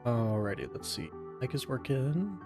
Alrighty, let's see. Mic is working.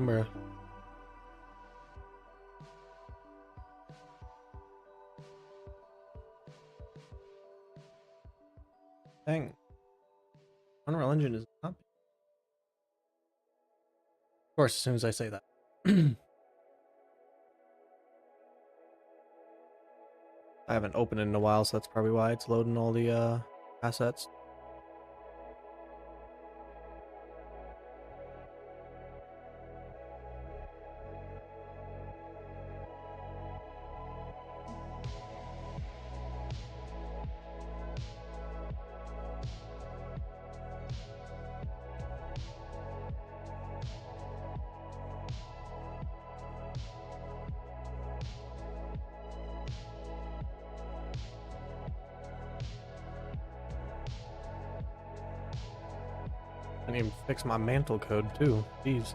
Bruh. Dang. Unreal Engine is not. Of course, as soon as I say that. I haven't opened it in a while, so that's probably why it's loading all the assets. I need to fix my mantle code too. Jeez.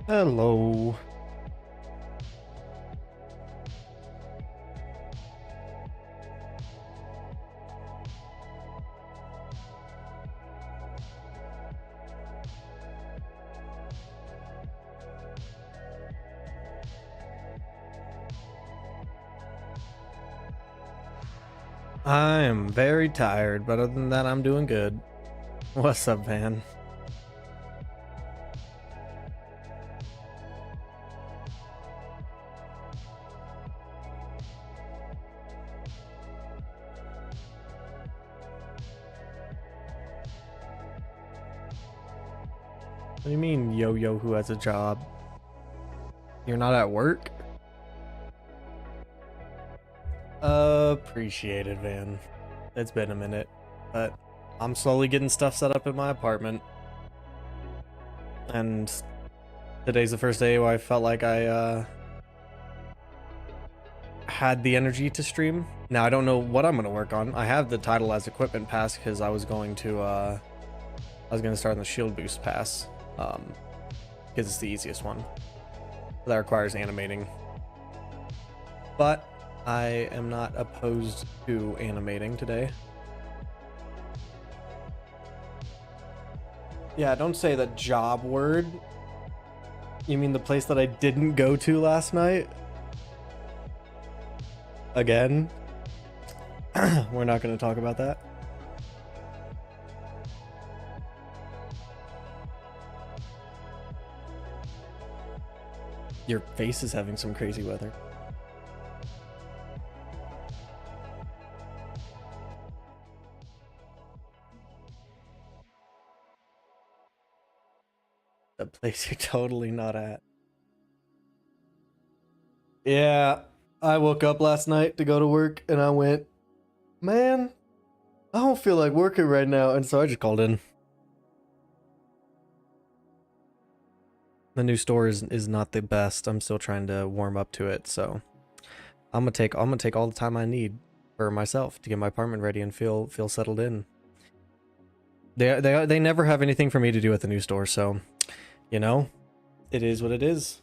Hello. I am very tired, but other than that, I'm doing good. What's up, Van? What do you mean, Yo-Yo who has a job? You're not at work? Appreciate it, Van. It's been a minute, but I'm slowly getting stuff set up in my apartment. And today's the first day where I felt like I had the energy to stream. Now I don't know what I'm gonna work on. I have the title as equipment pass because I was going to start on the shield boost pass. Because it's the easiest one. That requires animating. But I am not opposed to animating today. Yeah, don't say the job word. You mean the place that I didn't go to last night? Again? We're not going to talk about that. Your face is having some crazy weather. The place you're totally not at. Yeah, I woke up last night to go to work and I went, man, I don't feel like working right now. And so I just called in. The new store is not the best. I'm still trying to warm up to it, so I'm gonna take all the time I need for myself to get my apartment ready and feel settled in. They never have anything for me to do at the new store, so you know, it is what it is.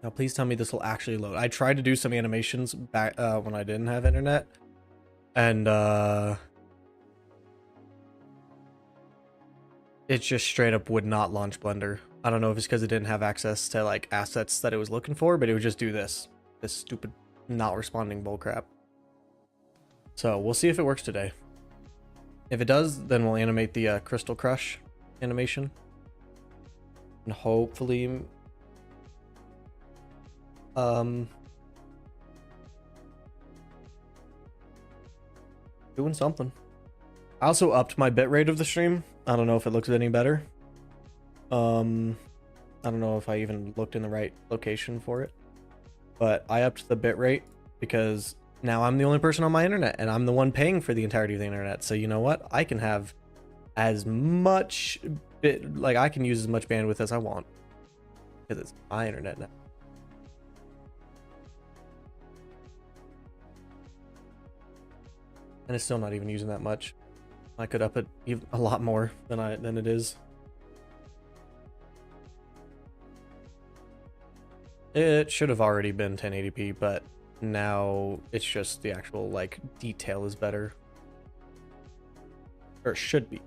Now please tell me this will actually load. I tried to do some animations back when I didn't have internet, and it just straight up would not launch Blender. I don't know if it's because it didn't have access to like assets that it was looking for, but it would just do this stupid not responding bullcrap. So we'll see if it works today. If it does, then we'll animate the Crystal Crush animation, and hopefully doing something. I also upped my bitrate of the stream. I don't know if it looks any better. I don't know if I even looked in the right location for it, but I upped the bitrate because now I'm the only person on my internet and I'm the one paying for the entirety of the internet. So you know what? I can have as much I can use as much bandwidth as I want because it's my internet now. And it's still not even using that much. I could up it even a lot more than it is. It should have already been 1080p, but now it's just the actual like detail is better. Or it should be.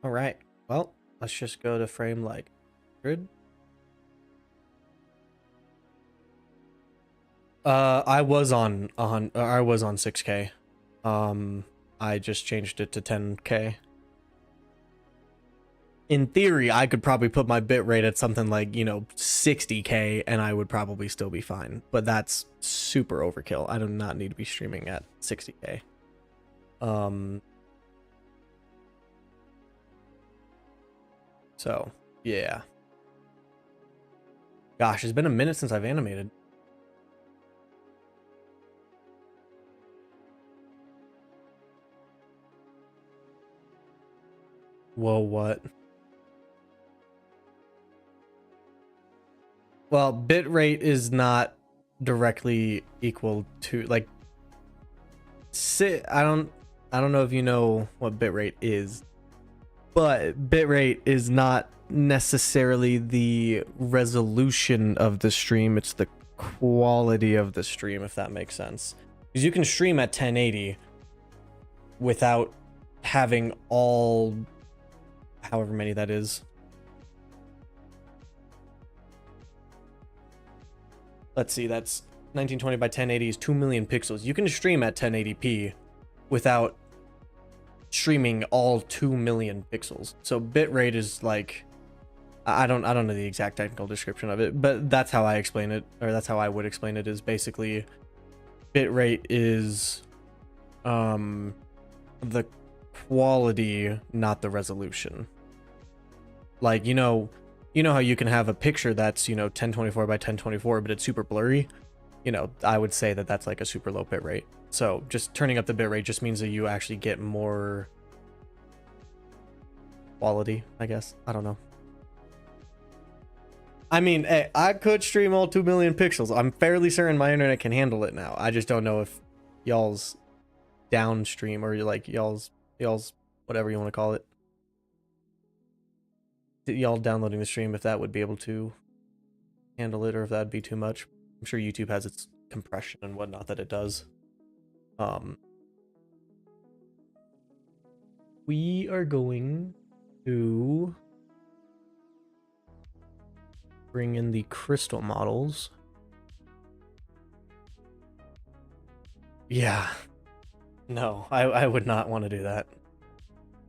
All right. Well, let's just go to frame like 100. I was on 6K. I just changed it to 10K. In theory, I could probably put my bitrate at something like, you know, 60K and I would probably still be fine. But that's super overkill. I do not need to be streaming at 60K. So, yeah. Gosh, it's been a minute since I've animated. Whoa, what? Well, bitrate is not directly equal to like I don't know if you know what bitrate is, but bitrate is not necessarily the resolution of the stream, it's the quality of the stream, if that makes sense. Because you can stream at 1080 without having all however many that is. Let's see, that's 1920 by 1080 is 2 million pixels. You can stream at 1080p without streaming all 2 million pixels. So bitrate is like, I don't know the exact technical description of it, but that's how I explain it, or that's how I would explain it, is basically bitrate is the quality, not the resolution. Like, you know how you can have a picture that's, 1024 by 1024, but it's super blurry? I would say that that's like a super low bit rate. So just turning up the bit rate just means that you actually get more quality, I guess. I don't know. I mean, hey, I could stream all 2 million pixels. I'm fairly certain my internet can handle it now. I just don't know if y'all's downstream or like y'all's whatever you want to call it. Y'all downloading the stream, if that would be able to handle it or if that'd be too much. I'm sure YouTube has its compression and whatnot that it does. We are going to bring in the crystal models. Yeah. No, I would not want to do that.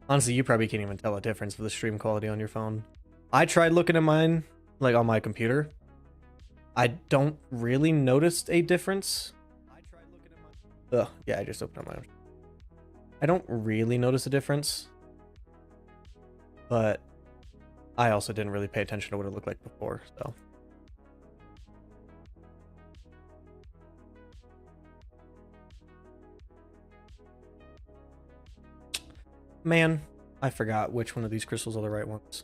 Honestly, you probably can't even tell a difference for the stream quality on your phone. I tried looking at mine, like on my computer. I don't really notice a difference. Ugh, yeah, I just opened up my. I don't really notice a difference, but I also didn't really pay attention to what it looked like before, so. Man, I forgot which one of these crystals are the right ones.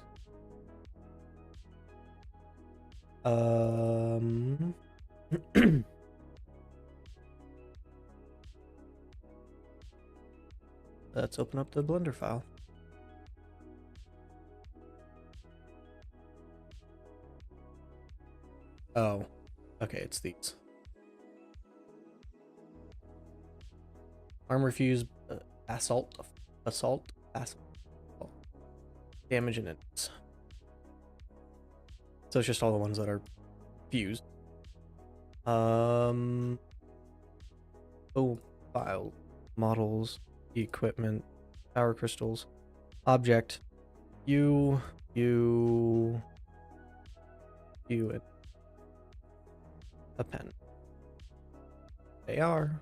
Let's open up the Blender file. Oh, okay, it's these. Armor fuse, assault, damage and its. So it's just all the ones that are fused. Oh, file, models, equipment, power crystals, object, and a pen. They are.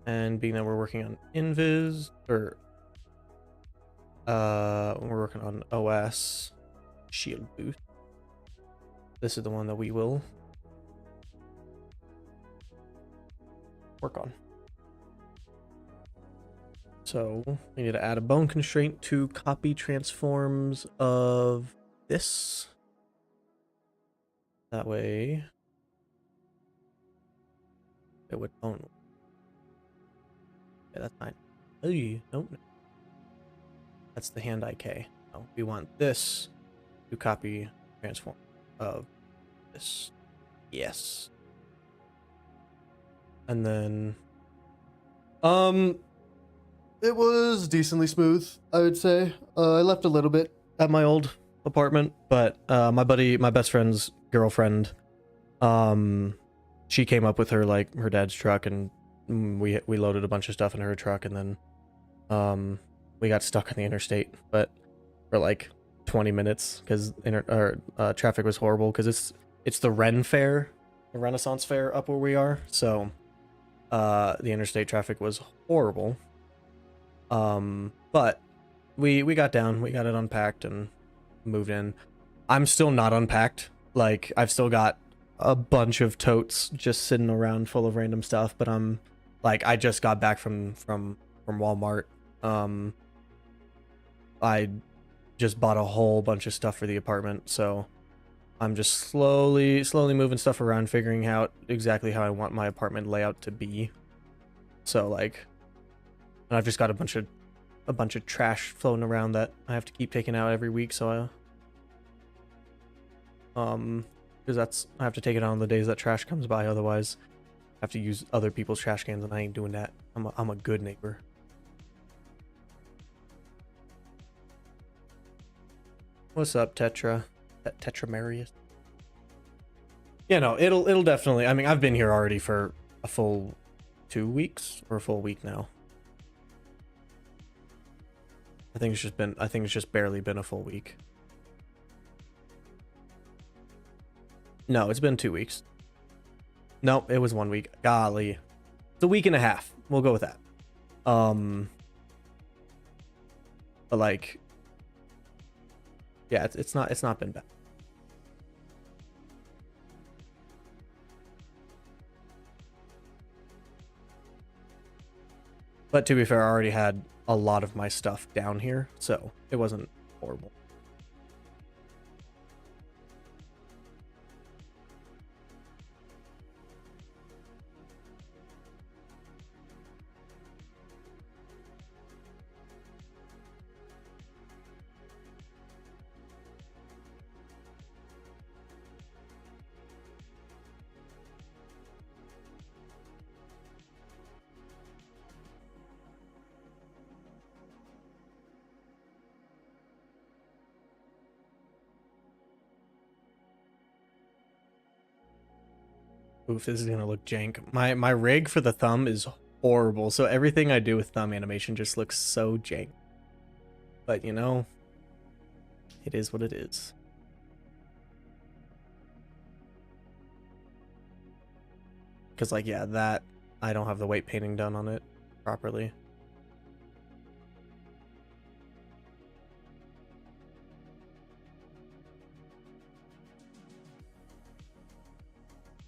And being that we're working on Invis, or we're working on OS shield boost. This is the one that we will work on. So we need to add a bone constraint to copy transforms of this. That way it would own. Yeah, that's fine. Oh, nope. That's the hand IK. Oh, we want this to copy transform of this. Yes. And then it was decently smooth, I would say. I left a little bit at my old apartment, but my best friend's girlfriend, she came up with her dad's truck, and we loaded a bunch of stuff in her truck, and then we got stuck on the interstate, but for like 20 minutes because traffic was horrible because it's the the Renaissance Fair up where we are, so the interstate traffic was horrible. But we got down, we got it unpacked and moved in. I'm still not unpacked. Like, I've still got a bunch of totes just sitting around full of random stuff, but I'm like, I just got back from Walmart. I just bought a whole bunch of stuff for the apartment, so I'm just slowly moving stuff around, figuring out exactly how I want my apartment layout to be. So like, and I've just got a bunch of trash floating around that I have to keep taking out every week, so because I have to take it out on the days that trash comes by, otherwise I have to use other people's trash cans, and I ain't doing that. I'm a good neighbor. What's up, Tetramarius? Yeah, no, it'll definitely. I mean, I've been here already for a full 2 weeks or a full week now. I think it's just barely been a full week. No, it's been 2 weeks. Nope, it was 1 week. Golly. It's a week and a half. We'll go with that. But like, yeah, it's not been bad. But to be fair, I already had a lot of my stuff down here, so it wasn't horrible. Oof, this is gonna look jank. My rig for the thumb is horrible, so everything I do with thumb animation just looks so jank. But you know, it is what it is. because like, yeah, that I don't have the weight painting done on it properly.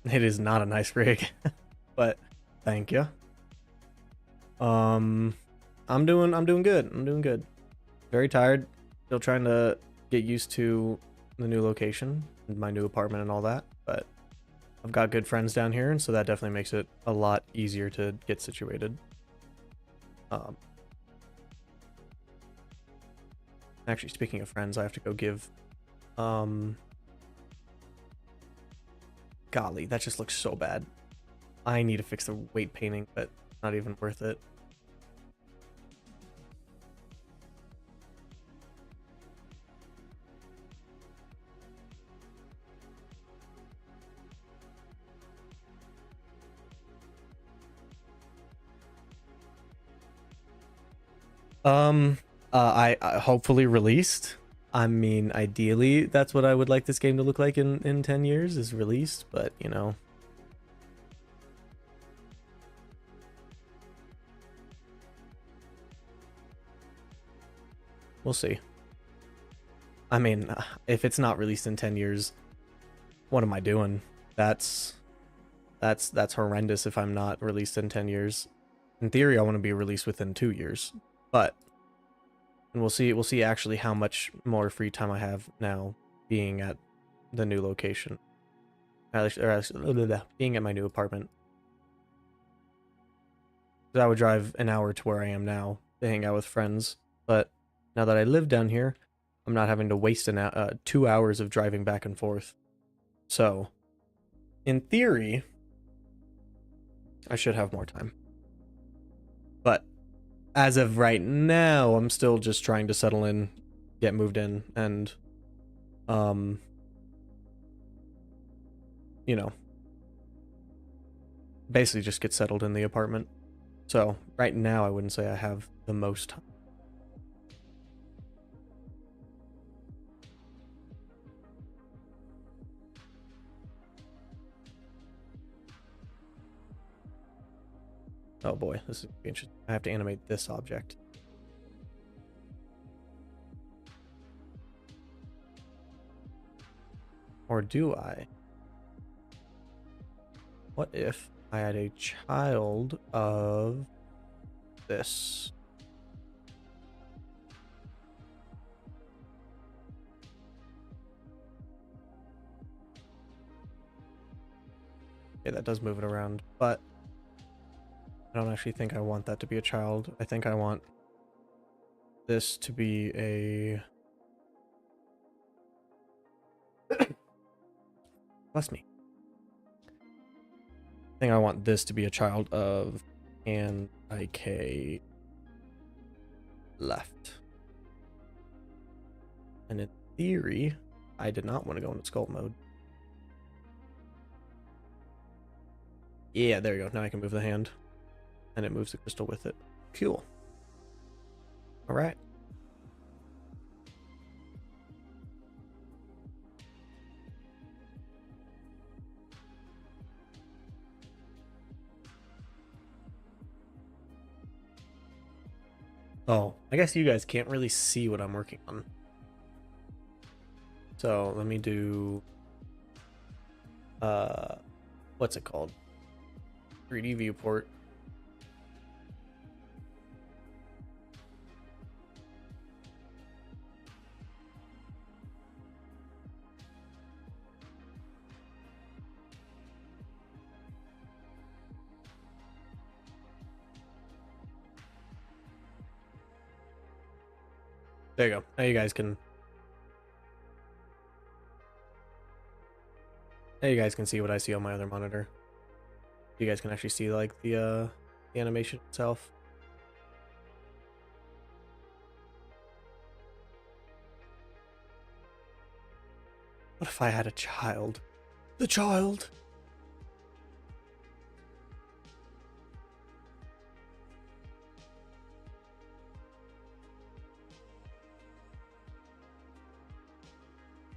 It is not a nice rig, but thank you. I'm doing good. I'm doing good. Very tired. Still trying to get used to the new location, my new apartment and all that, but I've got good friends down here, and so that definitely makes it a lot easier to get situated. Actually, speaking of friends, I have to go give golly, that just looks so bad. I need to fix the weight painting, but not even worth it. I hopefully released. I mean, ideally, that's what I would like this game to look like in 10 years, is released, but, you know. We'll see. I mean, if it's not released in 10 years, what am I doing? That's horrendous if I'm not released in 10 years. In theory, I want to be released within 2 years, but and we'll see actually how much more free time I have now being at the new location. Being at my new apartment. I would drive an hour to where I am now to hang out with friends, but now that I live down here, I'm not having to waste 2 hours of driving back and forth. So, in theory, I should have more time. But as of right now, I'm still just trying to settle in, get moved in, and you know, basically just get settled in the apartment. So right now I wouldn't say I have the most time. Oh boy, this is interesting. I have to animate this object. Or do I? What if I had a child of this? Okay, that does move it around, but I don't actually think I want that to be a child. I think I want this to be a... Bless me. I think I want this to be a child of and IK left. And in theory, I did not want to go into skull mode. Yeah, there you go. Now I can move the hand. And it moves the crystal with it. Cool. Alright. Oh, I guess you guys can't really see what I'm working on. So let me do what's it called? 3D viewport. There you go. Now you guys can see what I see on my other monitor. You guys can actually see like the animation itself. What if I had a child? The child.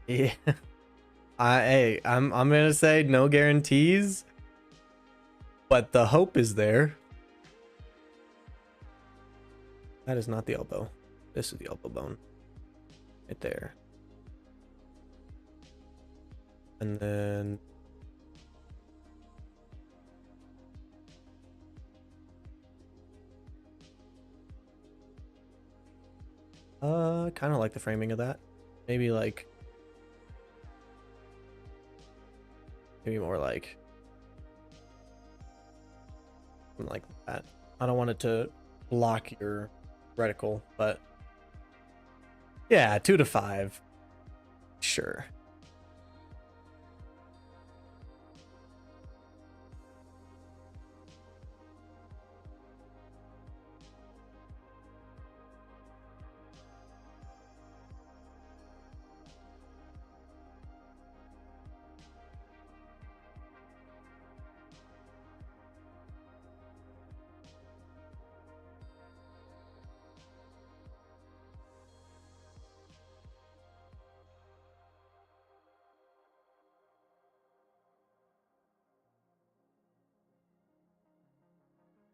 Yeah. I'm gonna say no guarantees, But the hope is there. That is not the elbow. This is the elbow bone. Right there. And then... kind of like the framing of that. Maybe like... Maybe more like... Something like that. I don't want it to block your reticle, but... Yeah, 2 to 5. Sure.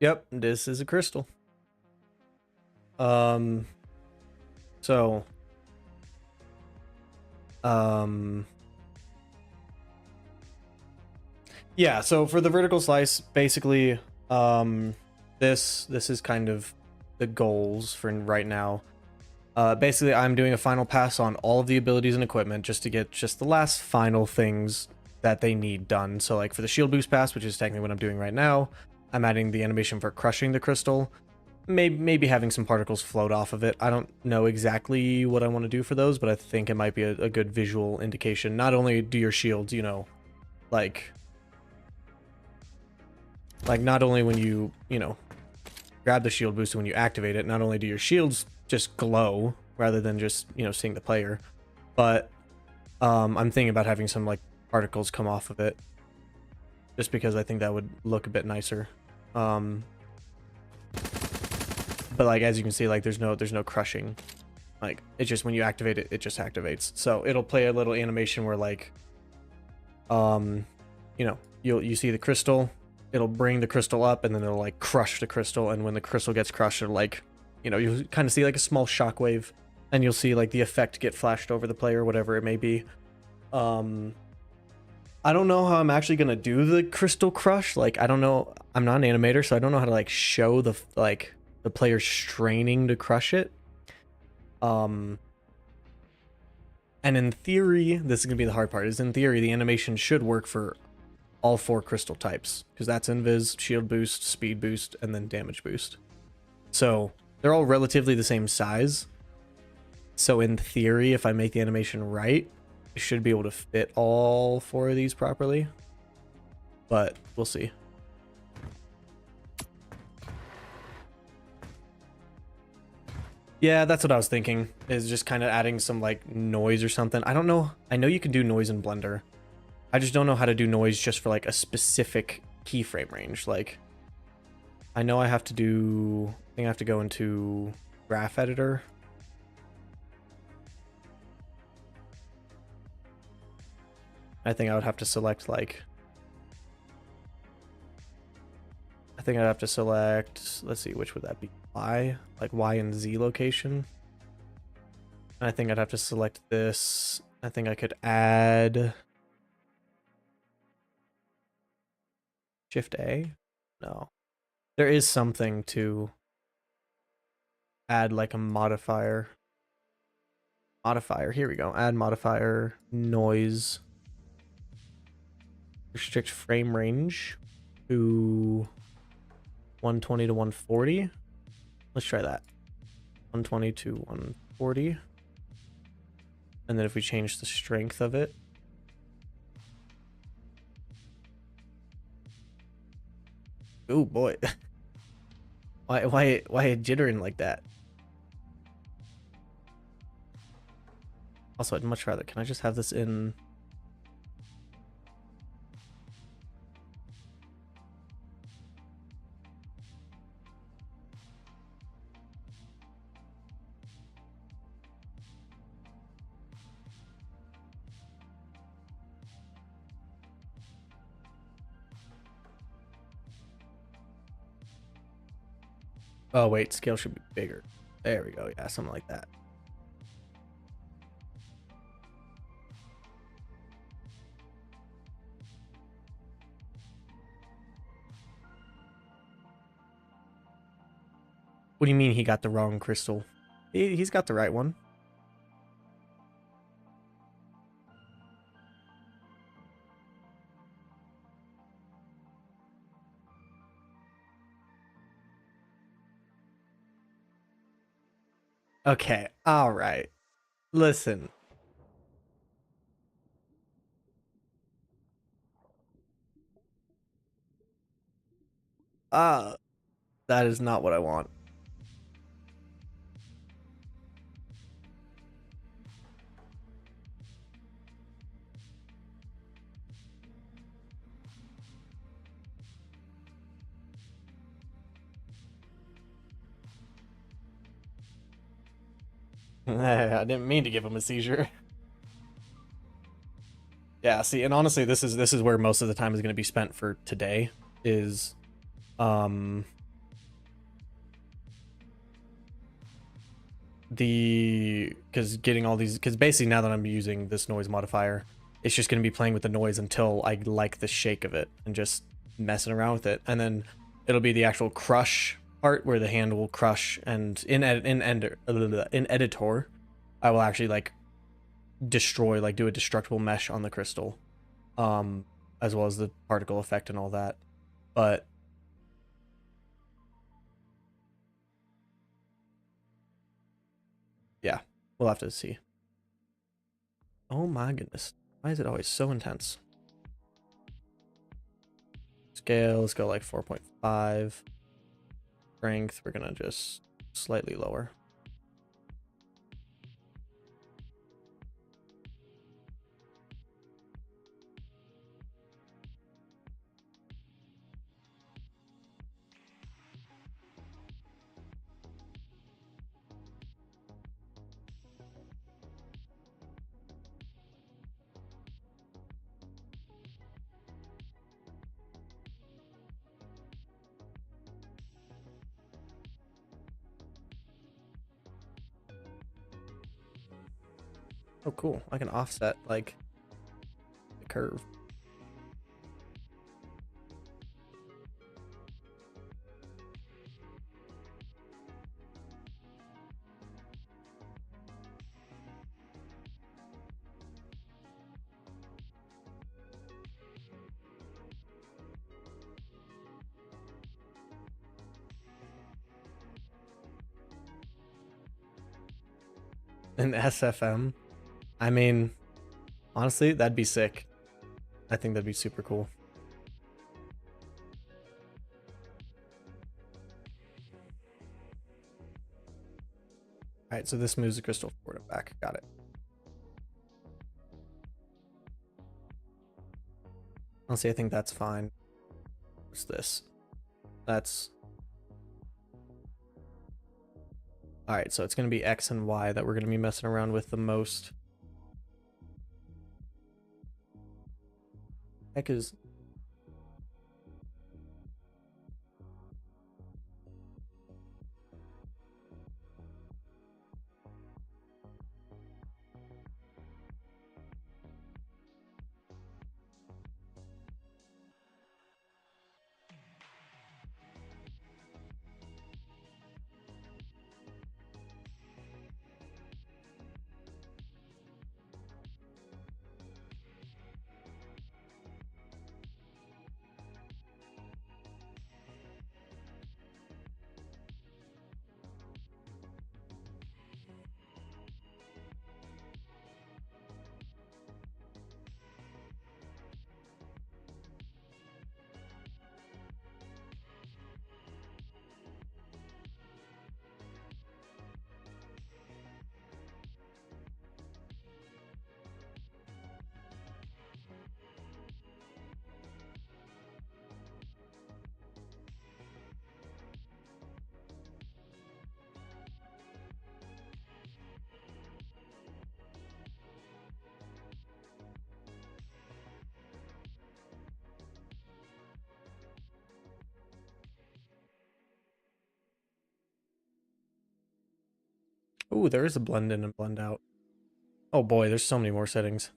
Yep, this is a crystal. Um, so, yeah, so for the vertical slice, basically, this is kind of the goals for right now. Basically, I'm doing a final pass on all of the abilities and equipment just to get just the last final things that they need done. So like for the shield boost pass, which is technically what I'm doing right now, I'm adding the animation for crushing the crystal. Maybe having some particles float off of it. I don't know exactly what I want to do for those, but I think it might be a good visual indication. Not only do your shields, you know, like not only when you know, grab the shield boost and when you activate it, not only do your shields just glow rather than just, you know, seeing the player, but I'm thinking about having some like particles come off of it just because I think that would look a bit nicer. But like as you can see, like there's no crushing. Like it's just when you activate it, it just activates. So it'll play a little animation where like you know, you see the crystal, it'll bring the crystal up and then it'll like crush the crystal, and when the crystal gets crushed, it'll like, you know, you'll kind of see like a small shockwave and you'll see like the effect get flashed over the player, whatever it may be. I don't know how I'm actually gonna do the crystal crush. Like I don't know, I'm not an animator, so I don't know how to like show the like the player straining to crush it. And in theory, this is gonna be the hard part, is in theory the animation should work for all 4 crystal types, because that's invis, shield boost, speed boost, and then damage boost. So they're all relatively the same size. So in theory, if I make the animation right, I should be able to fit all 4 of these properly, but we'll see. Yeah, that's what I was thinking, is just kind of adding some like noise or something. I don't know. I know you can do noise in Blender. I just don't know how to do noise just for like a specific keyframe range. Like I know I have to do, I think I have to go into graph editor. I think I would have to select like, I think I'd have to select, let's see, which would that be? Y, like Y and Z location. And I think I'd have to select this. I think I could add Shift A. No, there is something to add like a modifier. Here we go. Add modifier, noise, restrict frame range to 120 to 140. Let's try that. 120 to 140. And then if we change the strength of it, oh boy. why jittering like that? Also, I'd much rather, can I just have this in? Oh wait, scale should be bigger. There we go. Yeah, something like that. What do you mean he got the wrong crystal? He's got the right one. Okay, all right. Listen. Uh, that is not what I want. I didn't mean to give him a seizure. Yeah, see, and honestly, this is where most of the time is going to be spent for today is um because getting all these, because basically now that I'm using this noise modifier, it's just going to be playing with the noise until I like the shake of it and just messing around with it, and then it'll be the actual crush part where the hand will crush, and in editor I will actually like destroy, like do a destructible mesh on the crystal, um as well as the particle effect and all that. But yeah, we'll have to see. Oh my goodness, why is it always so intense? Scale, let's go like 4.5. Strength, we're gonna just slightly lower. Oh cool, I can offset like the curve. An SFM, I mean, honestly, that'd be sick. I think that'd be super cool. All right, so this moves the crystal forward and back. Got it. Honestly, I think that's fine. What's this? That's all right. So it's gonna be X and Y that we're gonna be messing around with the most. Heck is Ooh, there is a blend in and blend out. Oh boy, there's so many more settings.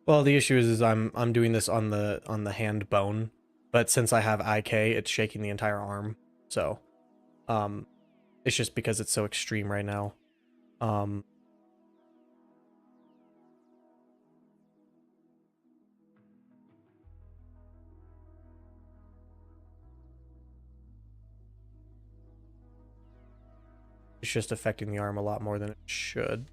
Well, the issue is I'm doing this on the hand bone, but since I have IK, it's shaking the entire arm. So, um, it's just because it's so extreme right now. Um, it's just affecting the arm a lot more than it should.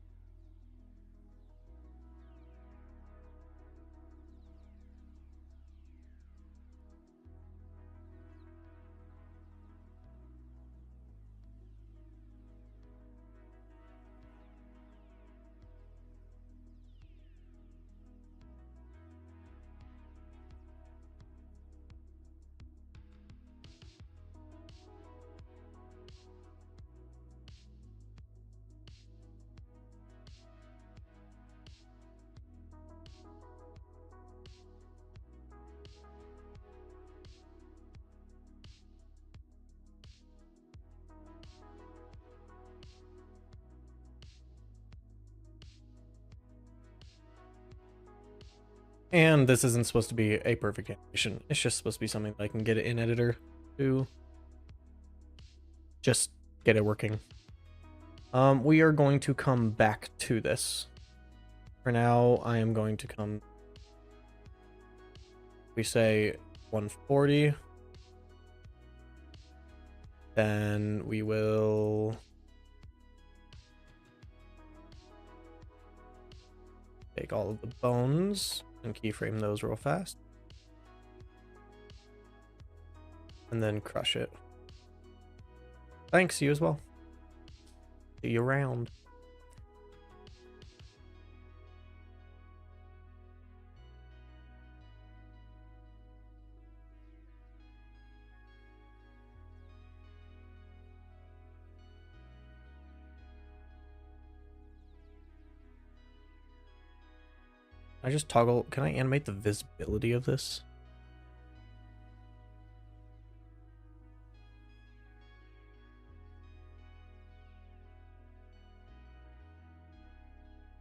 And this isn't supposed to be a perfect animation. It's just supposed to be something that I can get it in editor to just get it working. We are going to come back to this. For now, I am going to come, we say 140. Then we will take all of the bones and keyframe those real fast. And then crush it. Thanks, you as well. See you around. I just toggle, can I animate the visibility of this?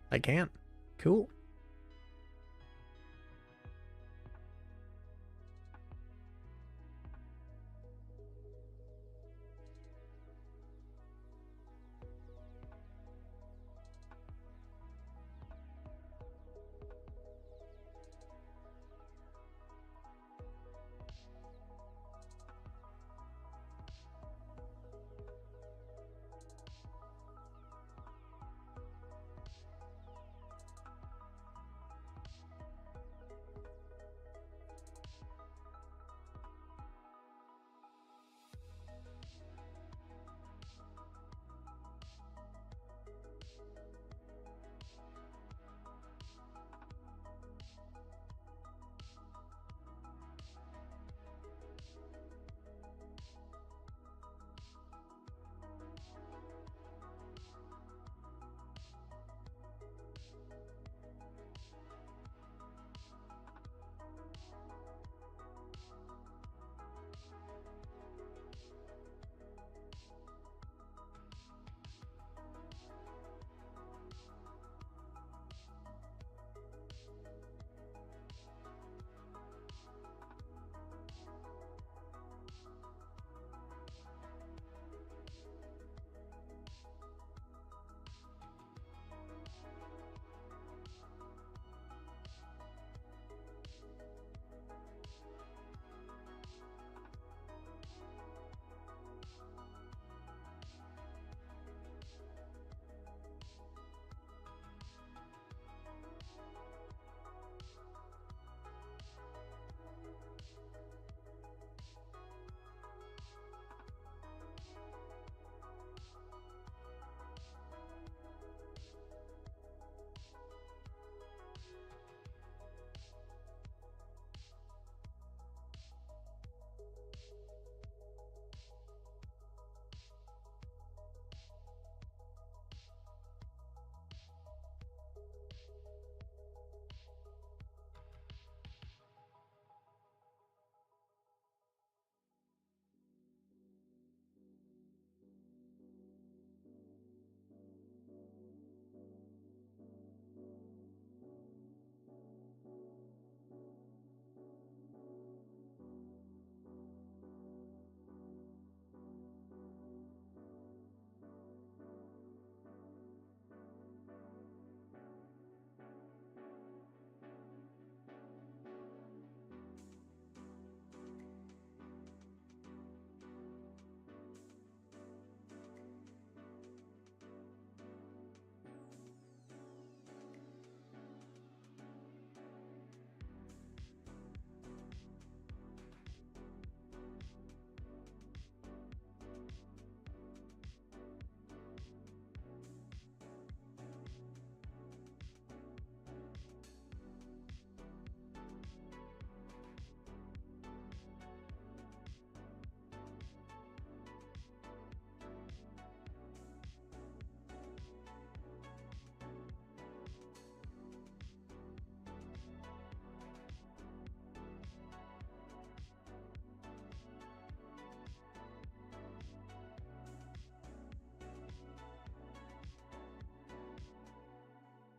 I can't. Cool.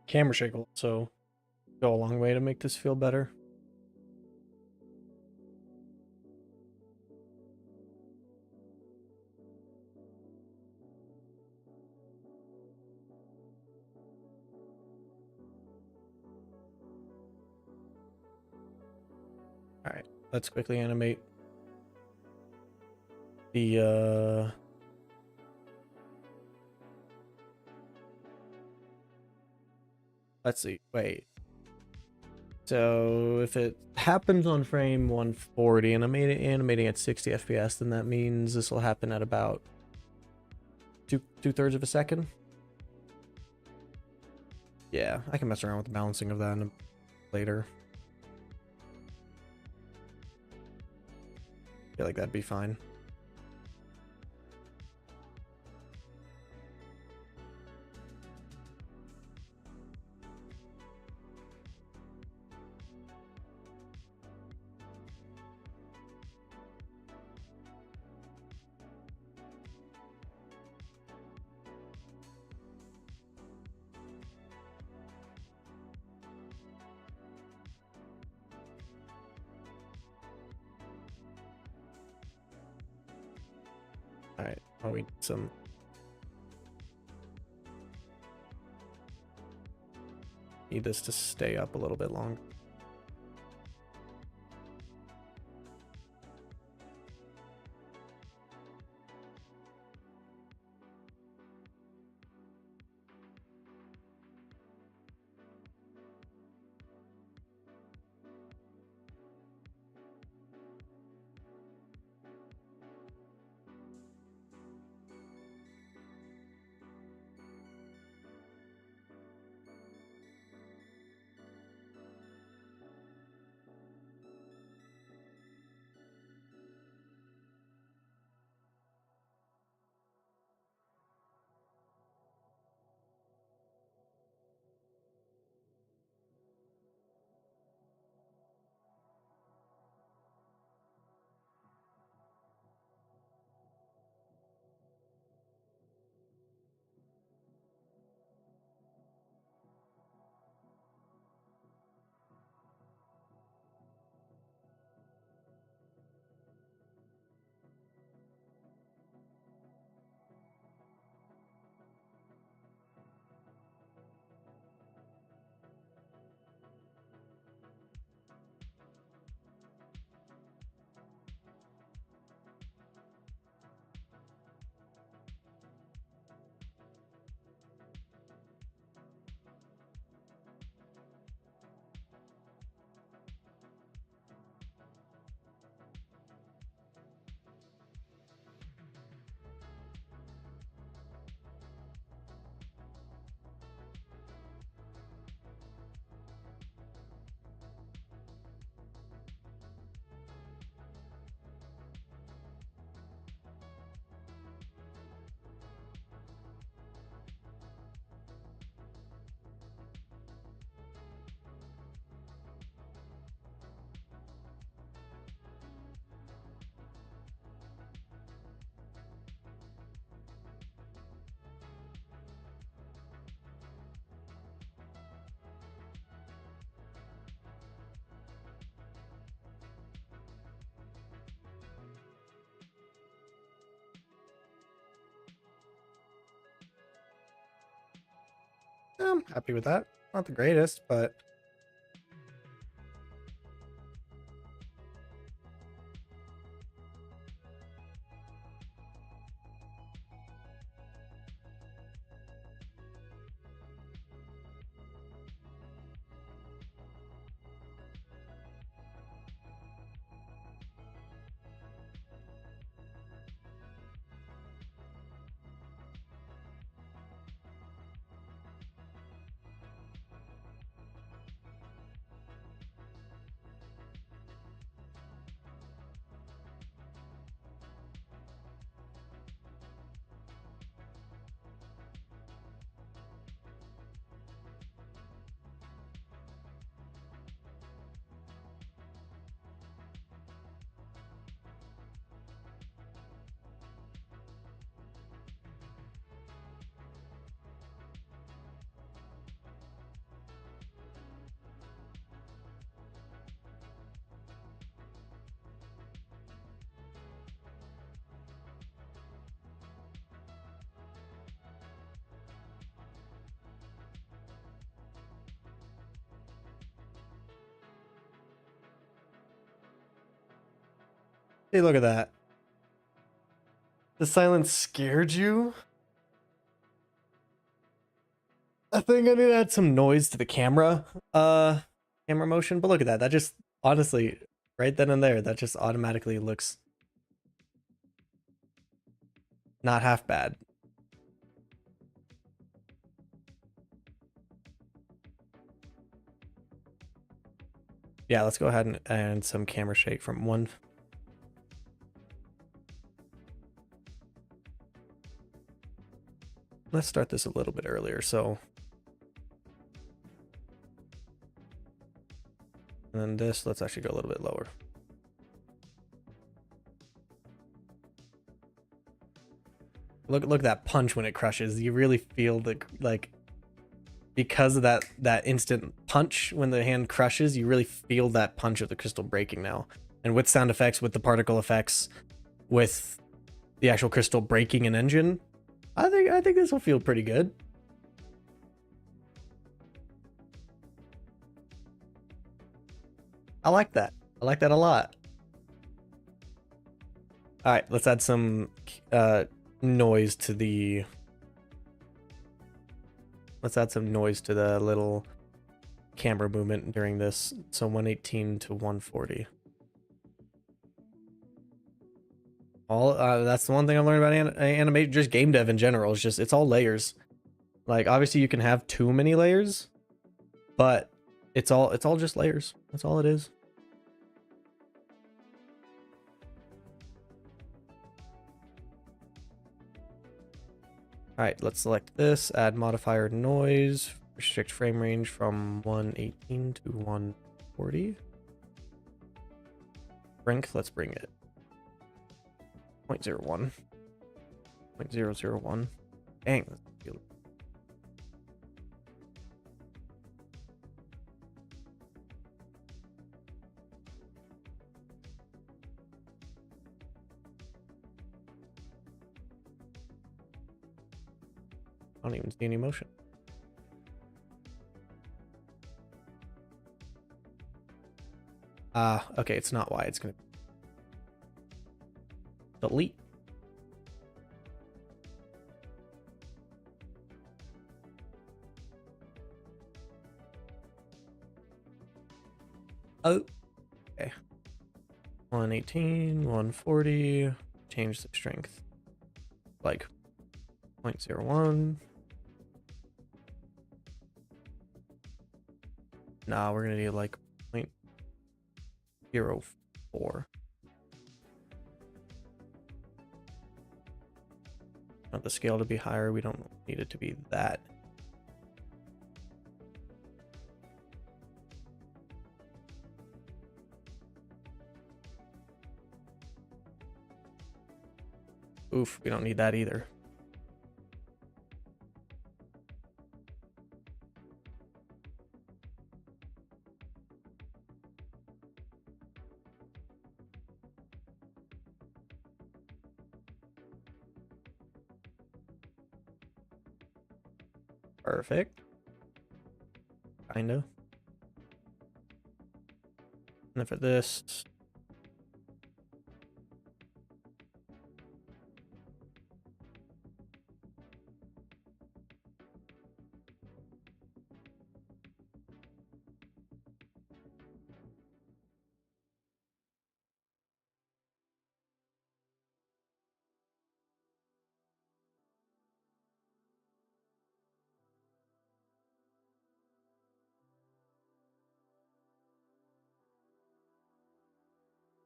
camera shake will also go a long way to make this feel better. All right, let's quickly animate the let's see. Wait. So if it happens on frame 140 and I'm animating at 60 FPS, then that means this will happen at about two-thirds of a second. Yeah, I can mess around with the balancing of that later. I feel like that'd be fine. All right, oh, we need some. Need this to stay up a little bit longer. I'm happy with that. Not the greatest, but Hey, look at that. The silence scared you? I think I need to add some noise to the camera motion, but look at that. That just honestly, right then and there, that just automatically looks not half bad. Yeah, let's go ahead and add some camera shake from one. Let's start this a little bit earlier, so. And then this, let's actually go a little bit lower. Look at that punch when it crushes. You really feel the, like, because of that instant punch when the hand crushes, you really feel that punch of the crystal breaking now. And with sound effects, with the particle effects, with the actual crystal breaking an engine, I think this will feel pretty good. I like that. I like that a lot. All right, let's add some noise to the. Let's add some noise to the little camera movement during this. So 118 to 140. All that's the one thing I've learned about animation, just game dev in general. Is just it's all layers. Like obviously you can have too many layers, but it's all just layers. That's all it is. All right, let's select this, add modifier noise, restrict frame range from 118 to 140. Strength, let's bring it 0.01. 0.001. Dang, that's cute. I don't even see any motion. Okay, it's not why it's gonna delete. Oh, okay. 118, 140, change the strength. Like 0.01. Nah, we're gonna do like 0.04. Want the scale to be higher, we don't need it to be that. Oof, we don't need that either. Perfect. Kinda. And then for this,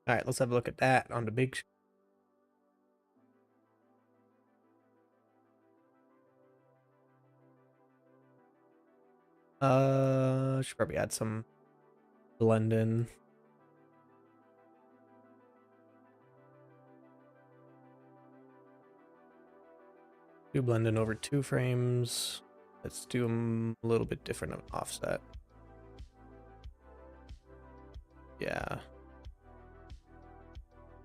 all right, let's have a look at that on the big. Should probably add some blend in. Do blend in over 2 frames. Let's do them a little bit different of an offset. Yeah.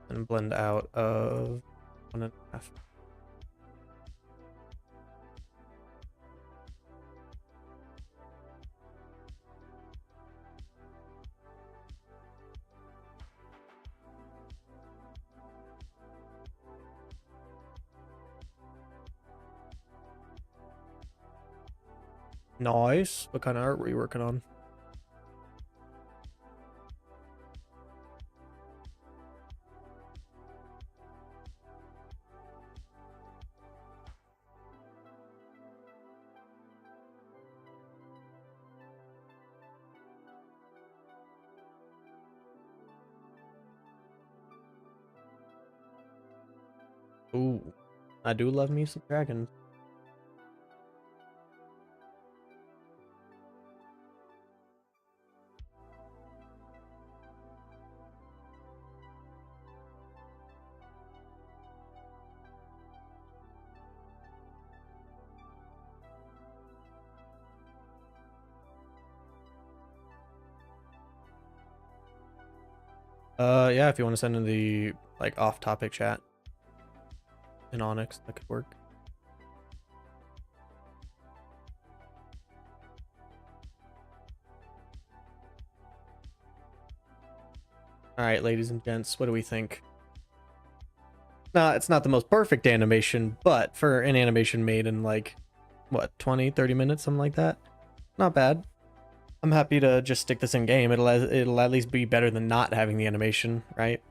And blend out of 1.5. Nice. What kind of art were you working on? Ooh, I do love me some dragons. Yeah, if you want to send in the like off-topic chat in Onyx, that could work. All right, ladies and gents, what do we think? It's not the most perfect animation, but for an animation made in like what, 20, 30 minutes, something like that, not bad. I'm happy to just stick this in game. It'll at least be better than not having the animation, right?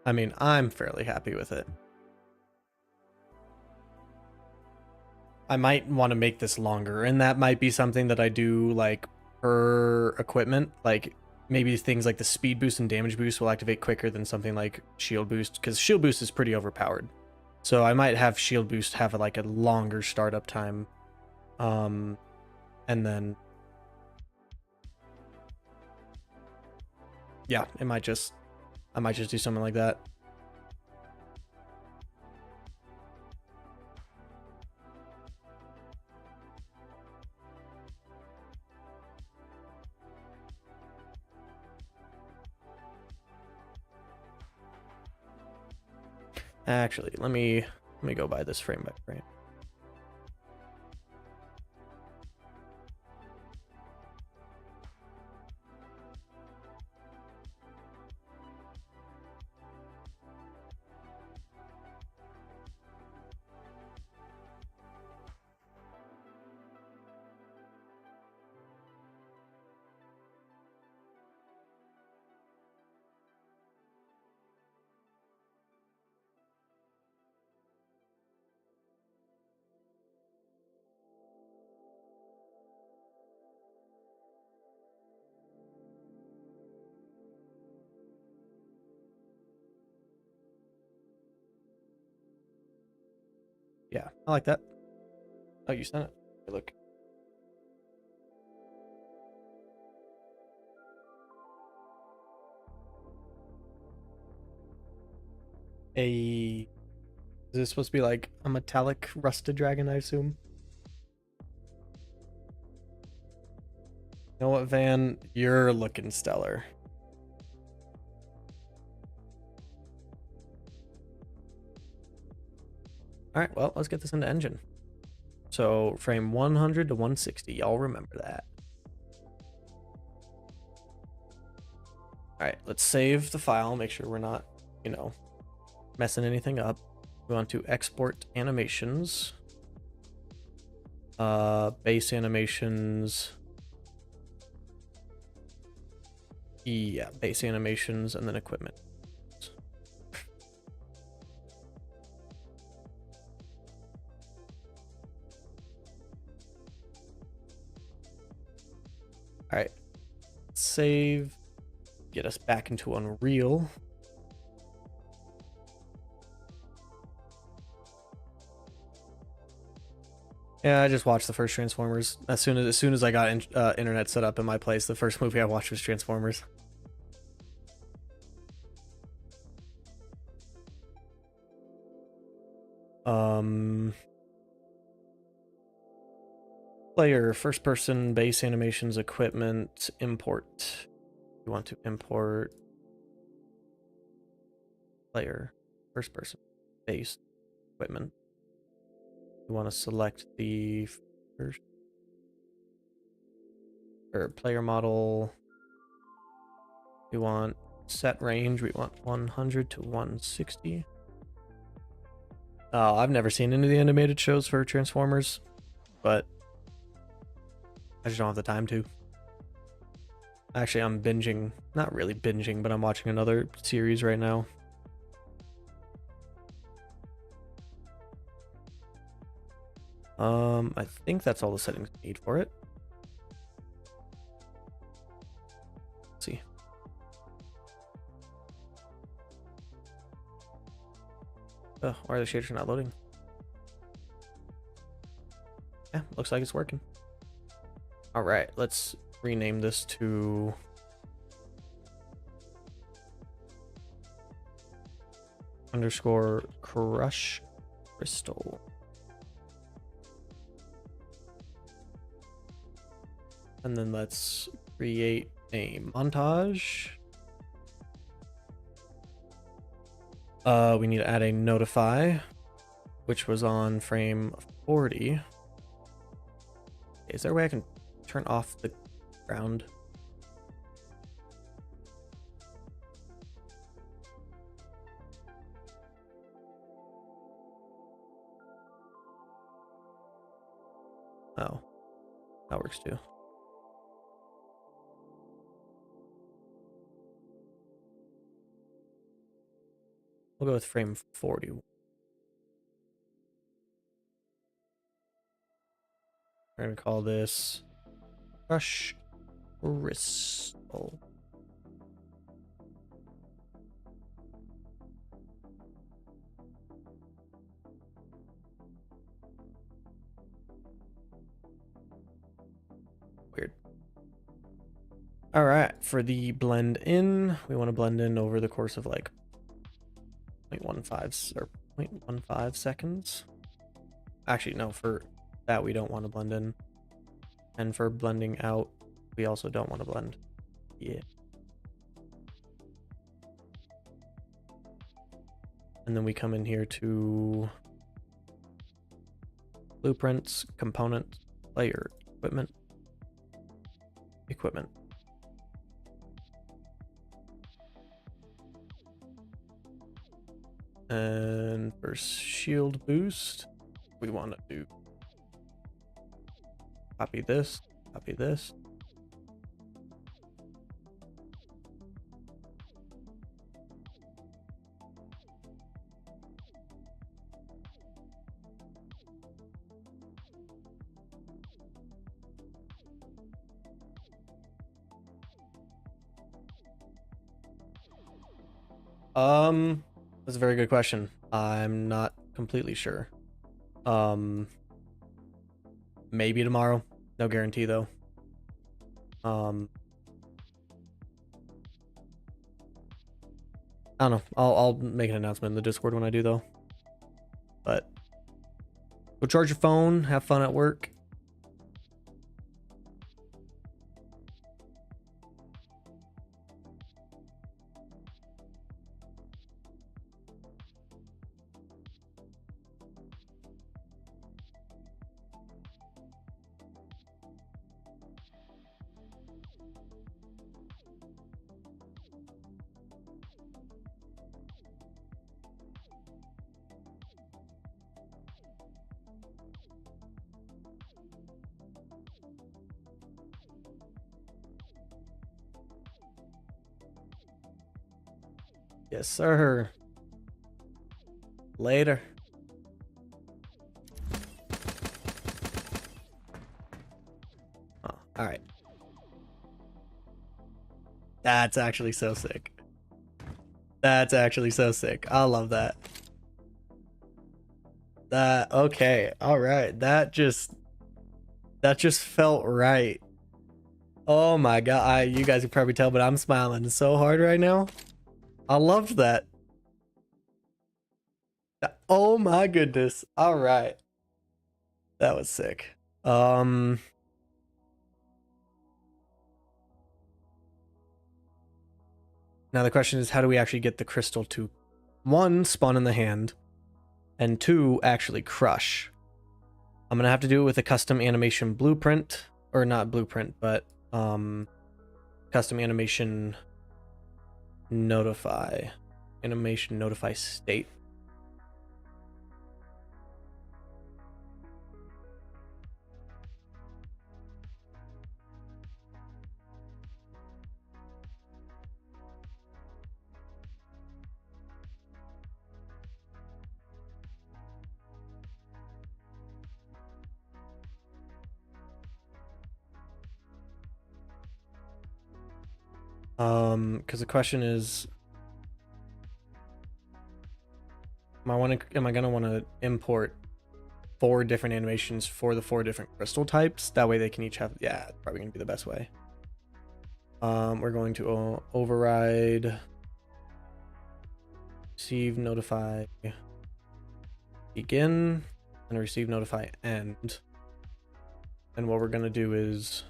I mean, I'm fairly happy with it. I might want to make this longer, and that might be something that I do like per equipment. Like maybe things like the speed boost and damage boost will activate quicker than something like shield boost, because shield boost is pretty overpowered. So I might have shield boost have like a longer startup time, and then yeah, I might just do something like that. Actually, let me go by this frame by frame. Yeah, I like that. Oh, you sent it. Look. Is this supposed to be like a metallic rusted dragon, I assume? You know what, Van? You're looking stellar. All right, well, let's get this into engine. So frame 100 to 160, y'all remember that. All right, let's save the file, make sure we're not, messing anything up. We want to export animations. Base animations. Yeah, base animations and then equipment. All right, save, get us back into Unreal. Yeah, I just watched the first Transformers. As soon as I got internet set up in my place, the first movie I watched was Transformers. Um, Player, first person, base animations, equipment, import. You want to import player, first person, base, equipment. You want to select the first or player model. We want set range. We want 100 to 160. Oh, I've never seen any of the animated shows for Transformers, but I just don't have the time to. Actually, I'm binging, not really binging, but I'm watching another series right now. I think that's all the settings I need for it. Let's see. Oh, why are the shaders not loading? Yeah, looks like it's working. All right, let's rename this to underscore crush crystal. And then let's create a montage. We need to add a notify, which was on frame 40. Is there a way I can turn off the ground? Oh, that works too. We'll go with frame 40. We're gonna call this Crush Crystal. Weird. All right, for the blend in, we want to blend in over the course of like 0.15 or 0.15 seconds. Actually, no, for that we don't want to blend in. And for blending out, we also don't want to blend. Yeah. And then we come in here to blueprints, component, player, equipment. And for shield boost, we want to do copy this, copy this. That's a very good question. I'm not completely sure. Maybe tomorrow. No guarantee though. I don't know. I'll make an announcement in the Discord when I do though. But go charge your phone, have fun at work. Yes, sir. Later. Oh, all right. That's actually so sick. That's actually so sick. I love that. Okay. All right. That just felt right. Oh my god. You guys can probably tell, but I'm smiling so hard right now. I loved that. Oh my goodness. All right. That was sick. Um, Now the question is, how do we actually get the crystal to, one, spawn in the hand, and two, actually crush? I'm gonna have to do it with a custom animation blueprint, or not blueprint, but custom animation notify state. Because the question is, am I gonna want to import 4 different animations for the 4 different crystal types? That way they can each have, yeah, it's probably gonna be the best way. We're going to override receive notify begin and receive notify end. And what we're gonna do is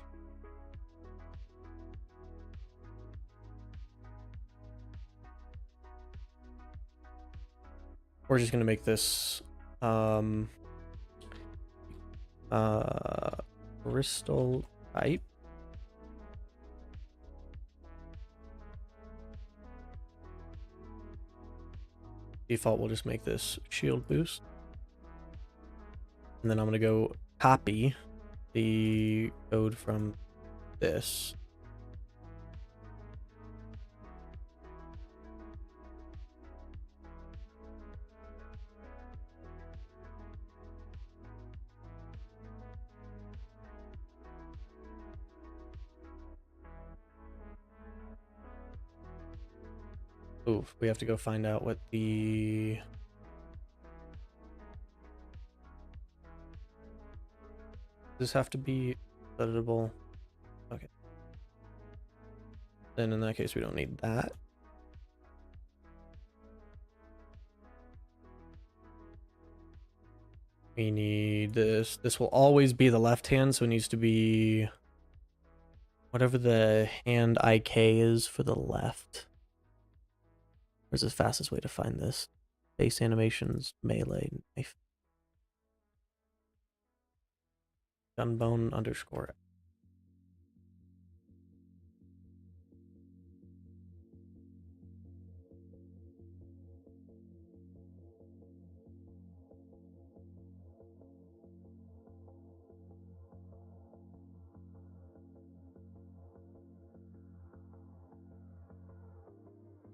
we're just gonna make this crystal type. Default, we'll just make this shield boost. And then I'm gonna go copy the code from this. Oof, we have to go find out what the... Does this have to be editable? Okay. Then in that case, we don't need that. We need this. This will always be the left hand, so it needs to be whatever the hand IK is for the left. Where's the fastest way to find this? Face animations, melee, knife. Gunbone _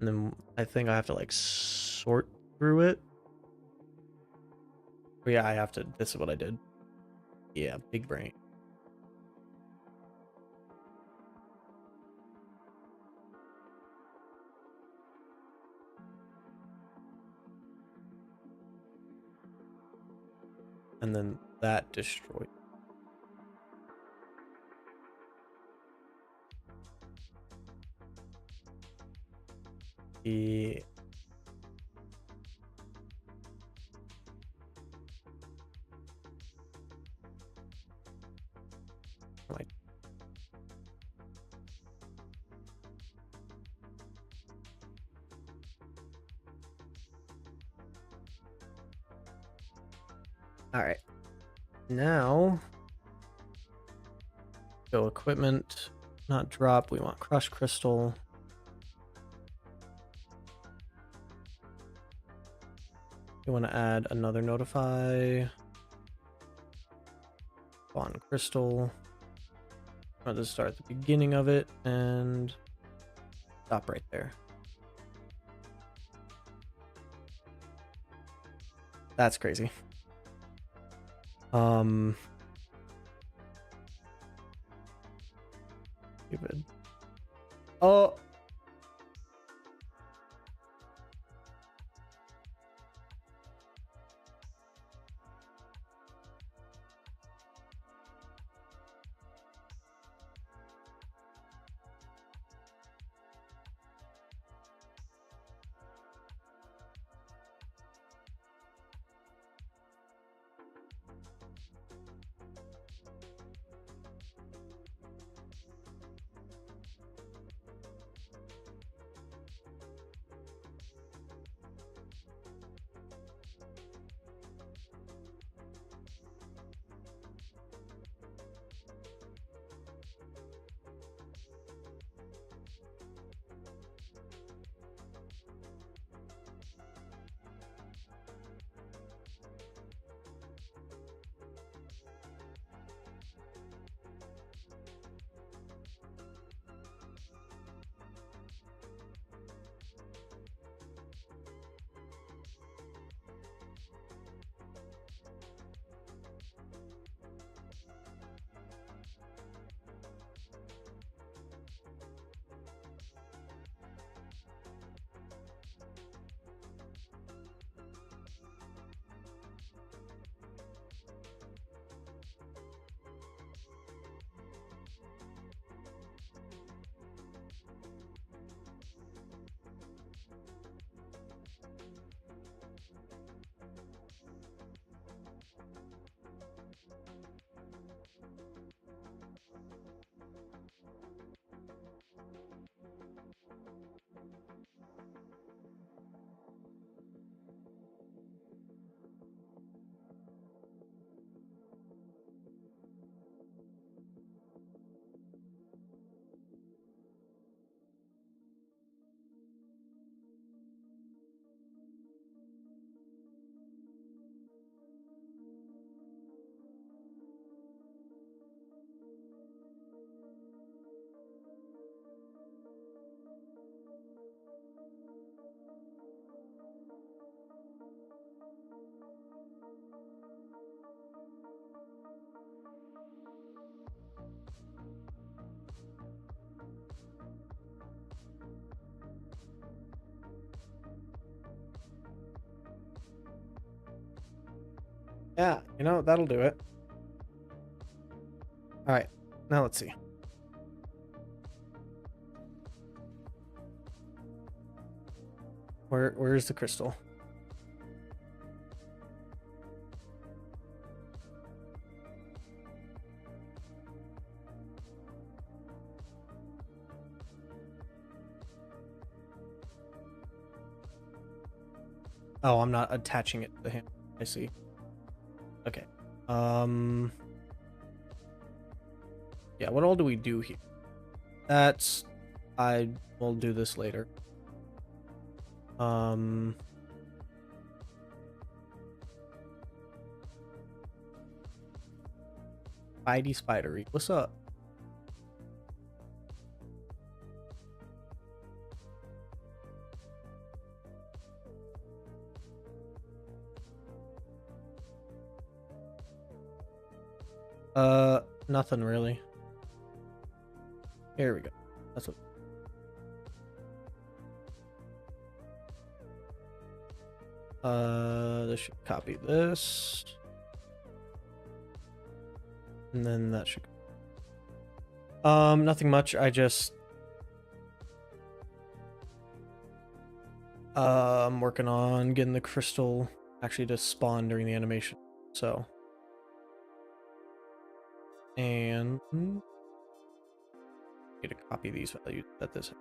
And then I think I have to like sort through it. But yeah, I have to. This is what I did. Yeah, big brain. And then that destroyed. Yeah. Like, all right. Now, go equipment, not drop. We want crush crystal. We want to add another notify. On crystal. I'll just start at the beginning of it and stop right there. That's crazy. Stupid. Oh. Yeah, you know, that'll do it. All right, now let's see. Where's the crystal? Oh, I'm not attaching it to the hand. I see. Okay. Yeah, what all do we do here? That's... I will do this later. Spidey Spidery. What's up? Nothing really. Here we go. That's what... this should copy this. And then that should... nothing much. I just... I'm working on getting the crystal actually to spawn during the animation. So... And... need to copy these values at this...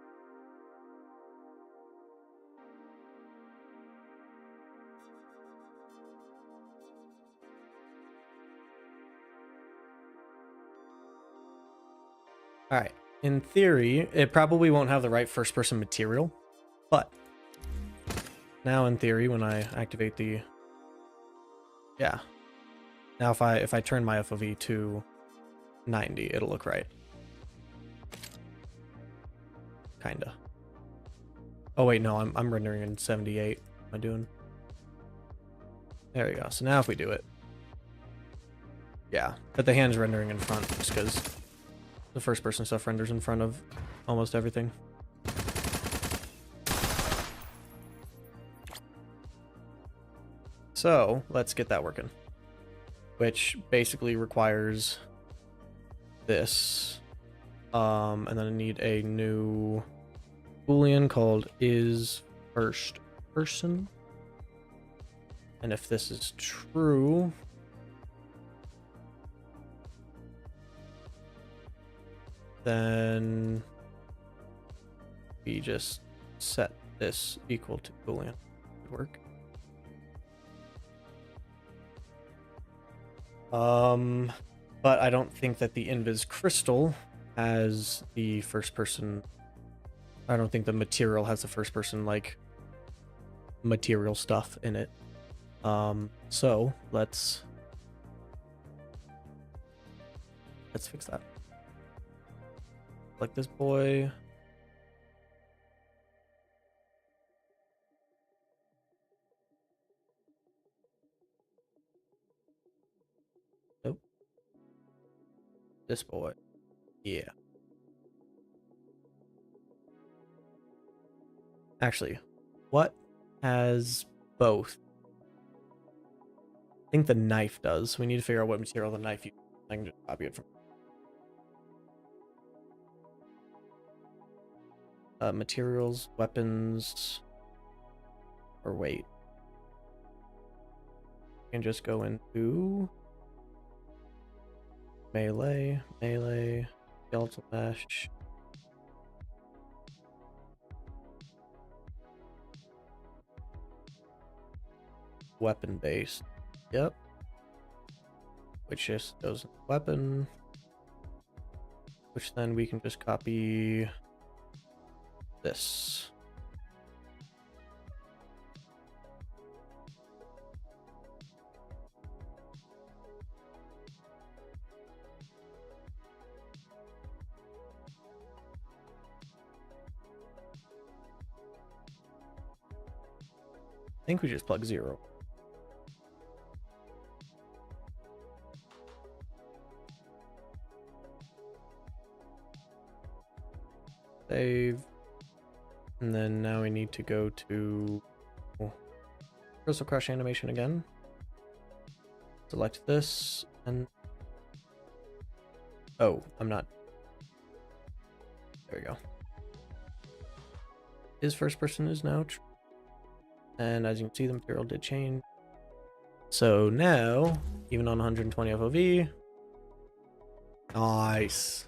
Alright, in theory, it probably won't have the right first-person material, but now in theory, when I activate the... Yeah. Now if I turn my FOV to 90, it'll look right. Kinda. Oh wait, no, I'm rendering in 78. What am I doing? There we go. So now if we do it... Yeah, but the hand's rendering in front just because the first person stuff renders in front of almost everything. So let's get that working, which basically requires this. And then I need a new Boolean called is first person. And if this is true, then we just set this equal to Boolean. Would work. But I don't think that the invis crystal has the first person. I don't think the material has the first person like material stuff in it. So let's fix that. Like this boy. Nope. This boy. Yeah. Actually, what has both? I think the knife does. We need to figure out what material the knife uses. I can just copy it from materials, weapons, or wait. You can just go into melee, skeletal mesh. Weapon based. Yep. Which just goes in weapon. Which then we can just copy this. I think we just plug 0. Save. And then now we need to go to Crystal Crush animation again. select this and oh, I'm not. There we go. His first person is now true. And as you can see, the material did change. So now, even on 120 FOV, nice.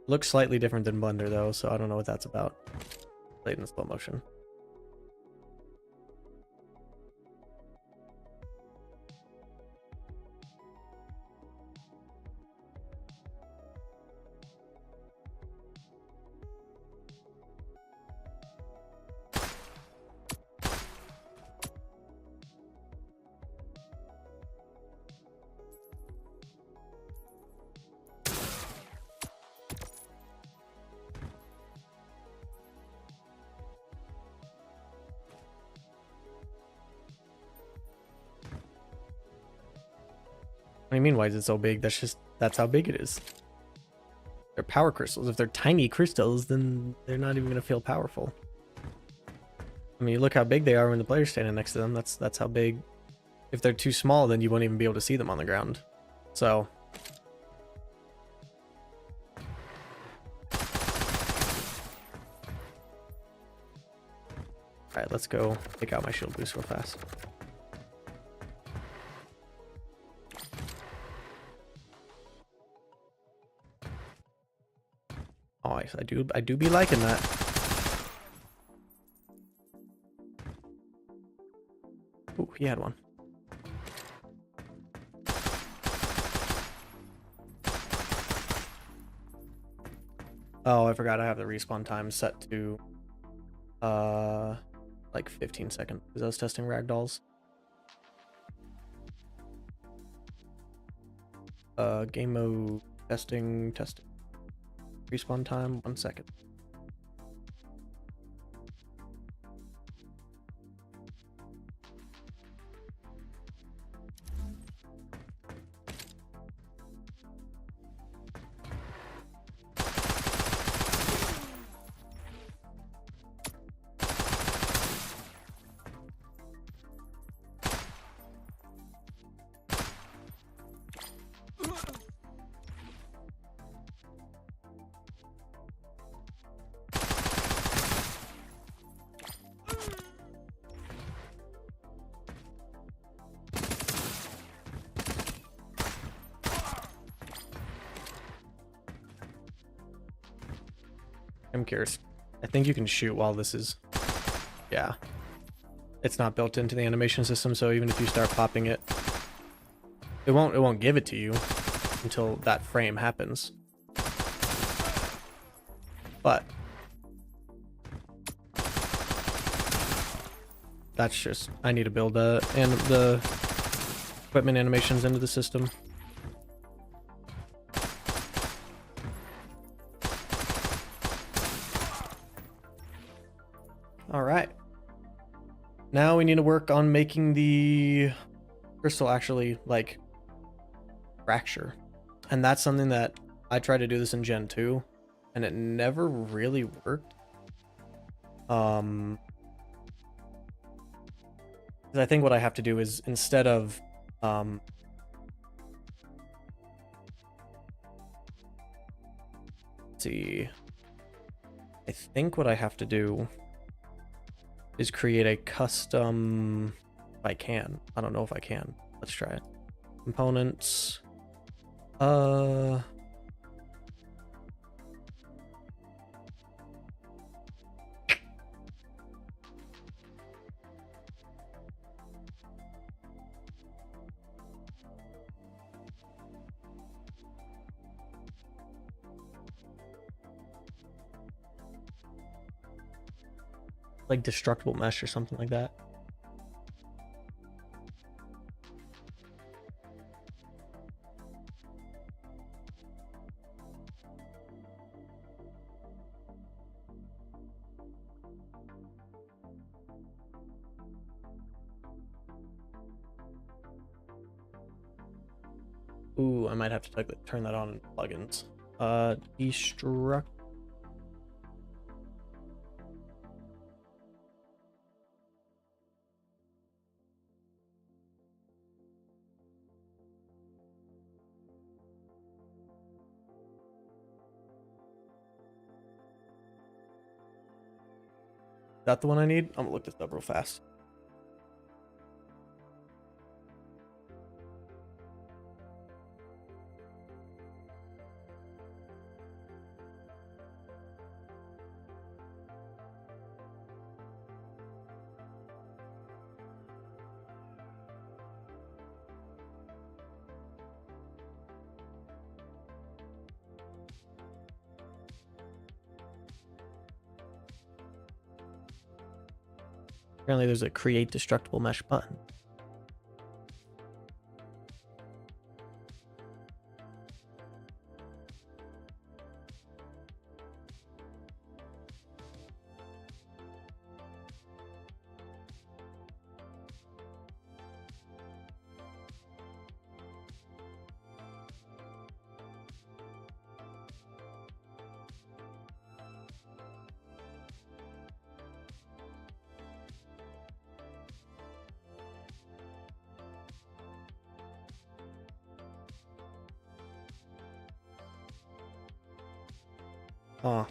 Looks slightly different than Blender though, so I don't know what that's about. Played in slow motion. What do you mean, why is it so big? That's how big it is. They're power crystals. If they're tiny crystals, then they're not even going to feel powerful. I mean, you look how big they are when the player's standing next to them. That's how big. If they're too small, then you won't even be able to see them on the ground. So. Alright, let's go take out my shield boost real fast. Oh, I do be liking that. Ooh, he had one. Oh, I forgot I have the respawn time set to like 15 seconds because I was testing ragdolls. Game mode testing. Respawn time 1 second. I'm curious. I think you can shoot while this is... Yeah. It's not built into the animation system, so even if you start popping it, it won't give it to you until that frame happens. But that's just... I need to build the equipment animations into the system. All right. Now we need to work on making the crystal actually like fracture. And that's something that I tried to do this in Gen 2 and it never really worked. 'Cause I think what I have to do is instead of let's see. I think what I have to do is create a custom, if I can. I don't know if I can. Let's try it. Components. Like destructible mesh or something like that. Ooh, I might have to turn that on in plugins. Destruct. that the one I need? I'm gonna look this up real fast. Apparently there's a create destructible mesh button. Oh.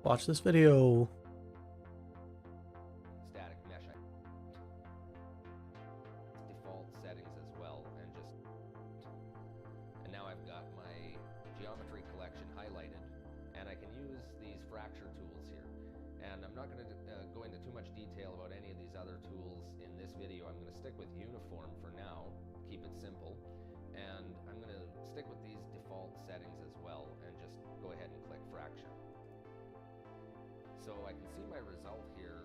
Watch this video. Static mesh default settings as well, and now I've got my geometry collection highlighted, and I can use these fracture tools here. And I'm not going to go into too much detail about any of these other tools in this video. I'm going to stick with uniform for now, keep it simple, and I'm going to stick with these default settings as well, and just go ahead and click fracture. So I can see my result here,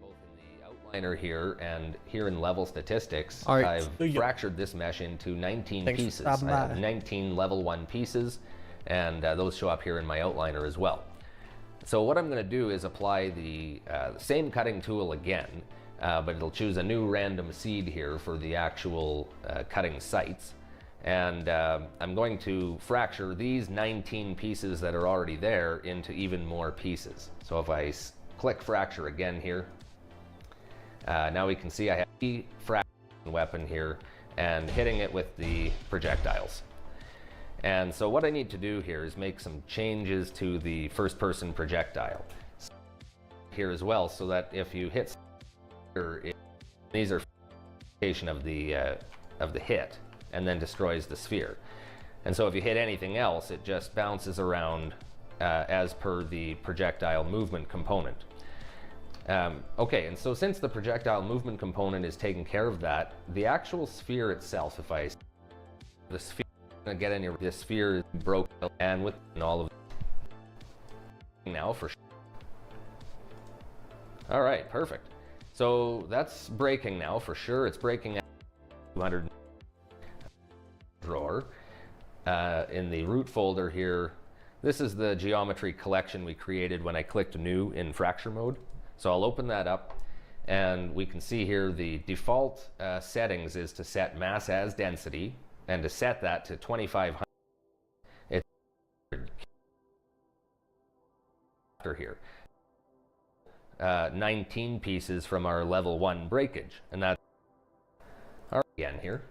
both in the outliner here and here in level statistics. All right, I've fractured this mesh into 19 pieces. I have 19 level 1 pieces, and those show up here in my outliner as well. So what I'm going to do is apply the same cutting tool again, but it'll choose a new random seed here for the actual cutting sites. And I'm going to fracture these 19 pieces that are already there into even more pieces. So if I click fracture again here, now we can see I have the fraction weapon here and hitting it with the projectiles. And so what I need to do here is make some changes to the first person projectile here as well, so that if you hit here, these are indication of the hit, and then destroys the sphere. And so if you hit anything else, it just bounces around as per the projectile movement component. Okay, and so since the projectile movement component is taking care of that, the actual sphere itself, if I the sphere going to get any, this sphere is broken, and with all of now for sure. All right, perfect. So that's breaking now for sure. It's breaking at 200 drawer. In the root folder here, this is the geometry collection we created when I clicked new in fracture mode. So I'll open that up, and we can see here the default settings is to set mass as density, and to set that to 2500. It's after here 19 pieces from our level 1 breakage, and that's again here.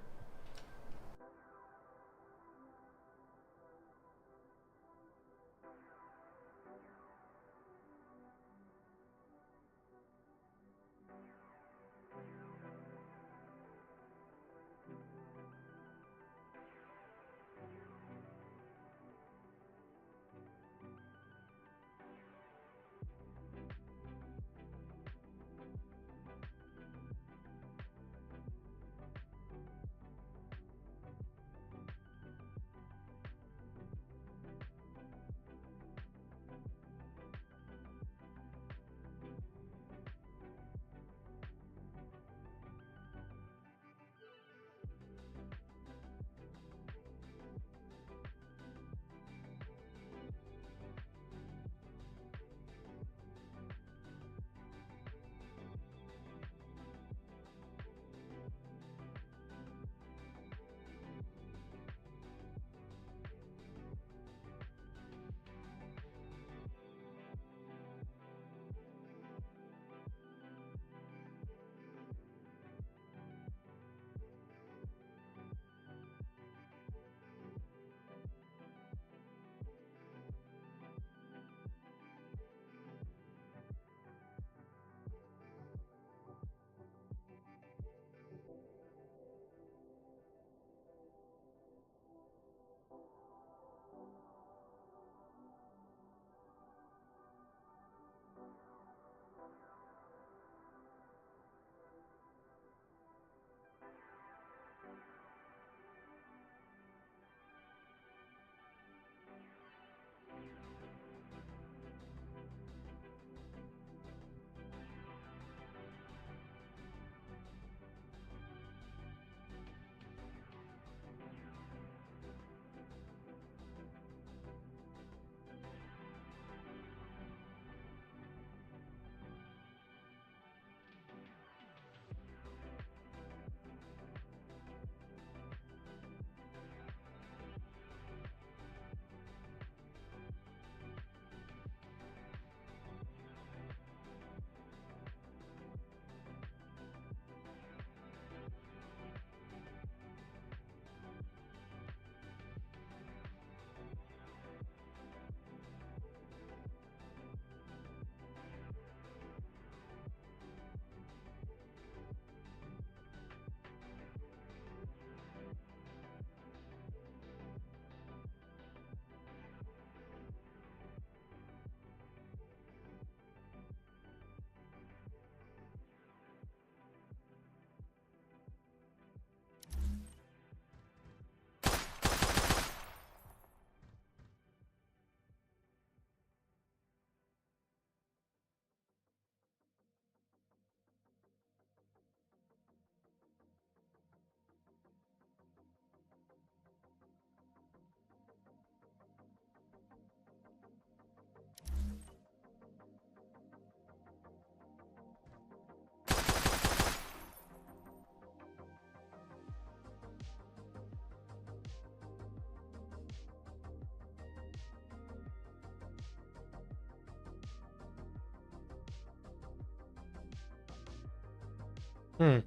Weird,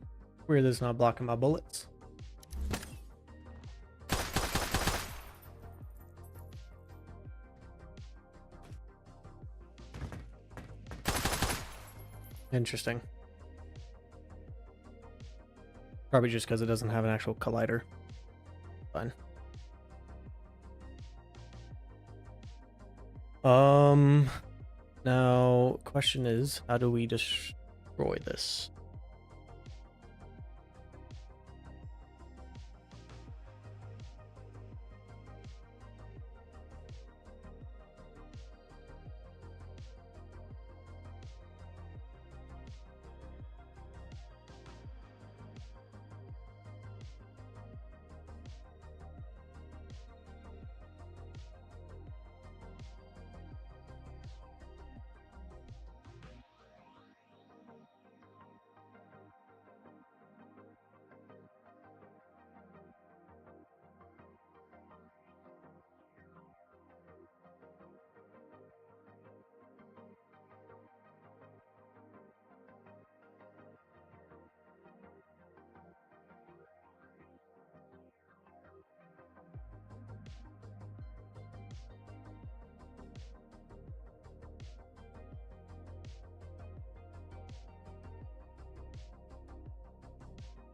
this is not blocking my bullets. Interesting. Probably just because it doesn't have an actual collider. Fine. Now, question is, how do we destroy this?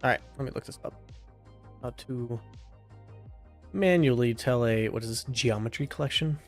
All right, let me look this up. How to manually tell a, what is this, geometry collection?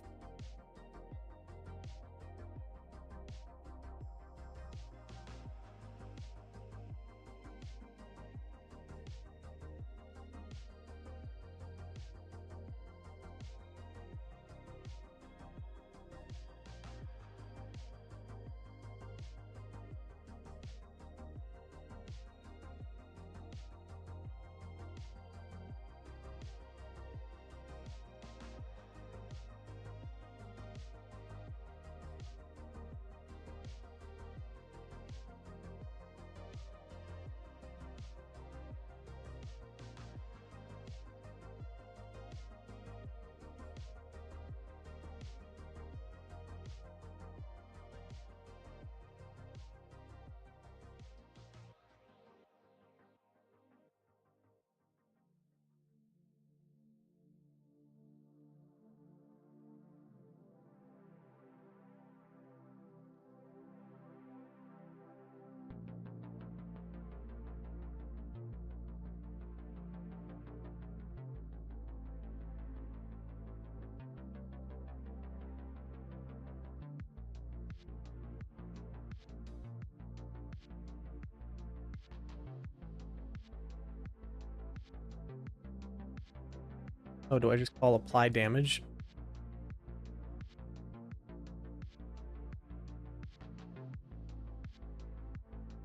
Oh, do I just call apply damage?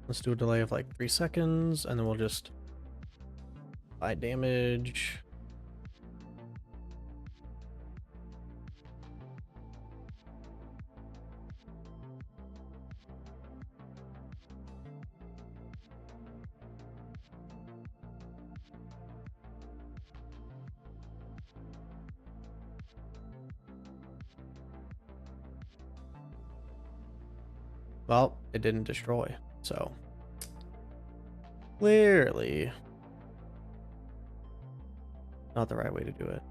Let's do a delay of like 3 seconds, and then we'll just apply damage. Well, it didn't destroy, so clearly not the right way to do it.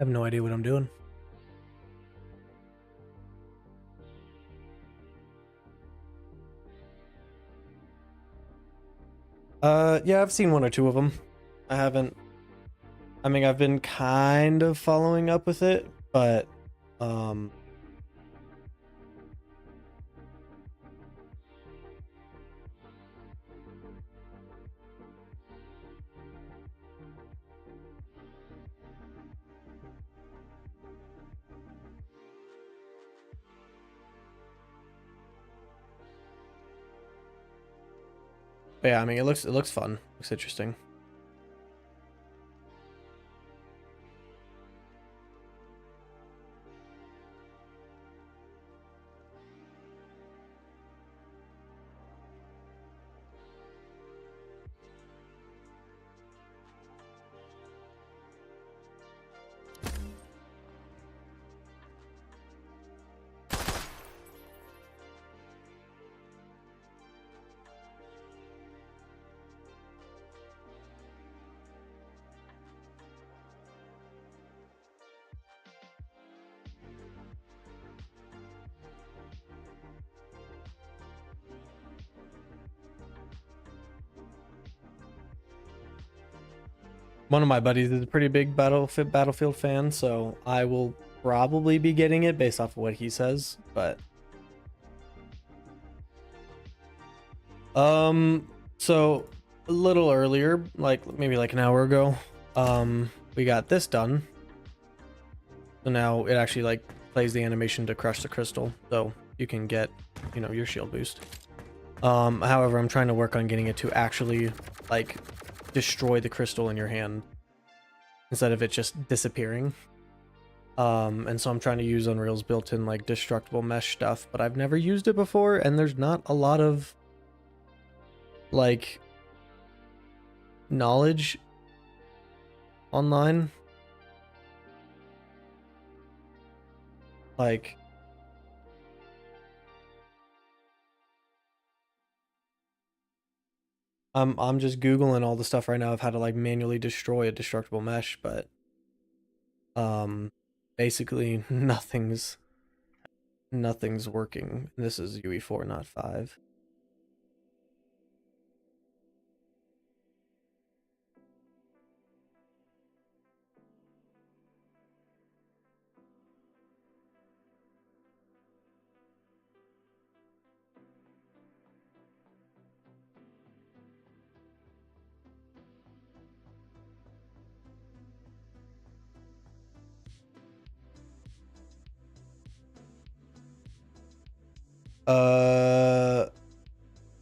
I have no idea what I'm doing. Yeah, I've seen one or two of them. I haven't. I mean, I've been kind of following up with it, but yeah, I mean, it looks fun. Looks interesting. One of my buddies is a pretty big Battlefield fan, so I will probably be getting it based off of what he says. But so a little earlier, like maybe like an hour ago, we got this done. So now it actually like plays the animation to crush the crystal, so you can get, you know, your shield boost. However, I'm trying to work on getting it to actually like destroy the crystal in your hand instead of it just disappearing. And so I'm trying to use Unreal's built-in like destructible mesh stuff, but I've never used it before, and there's not a lot of like knowledge online. Like I'm just Googling all the stuff right now of how to like manually destroy a destructible mesh, but basically nothing's working. This is UE4, not 5.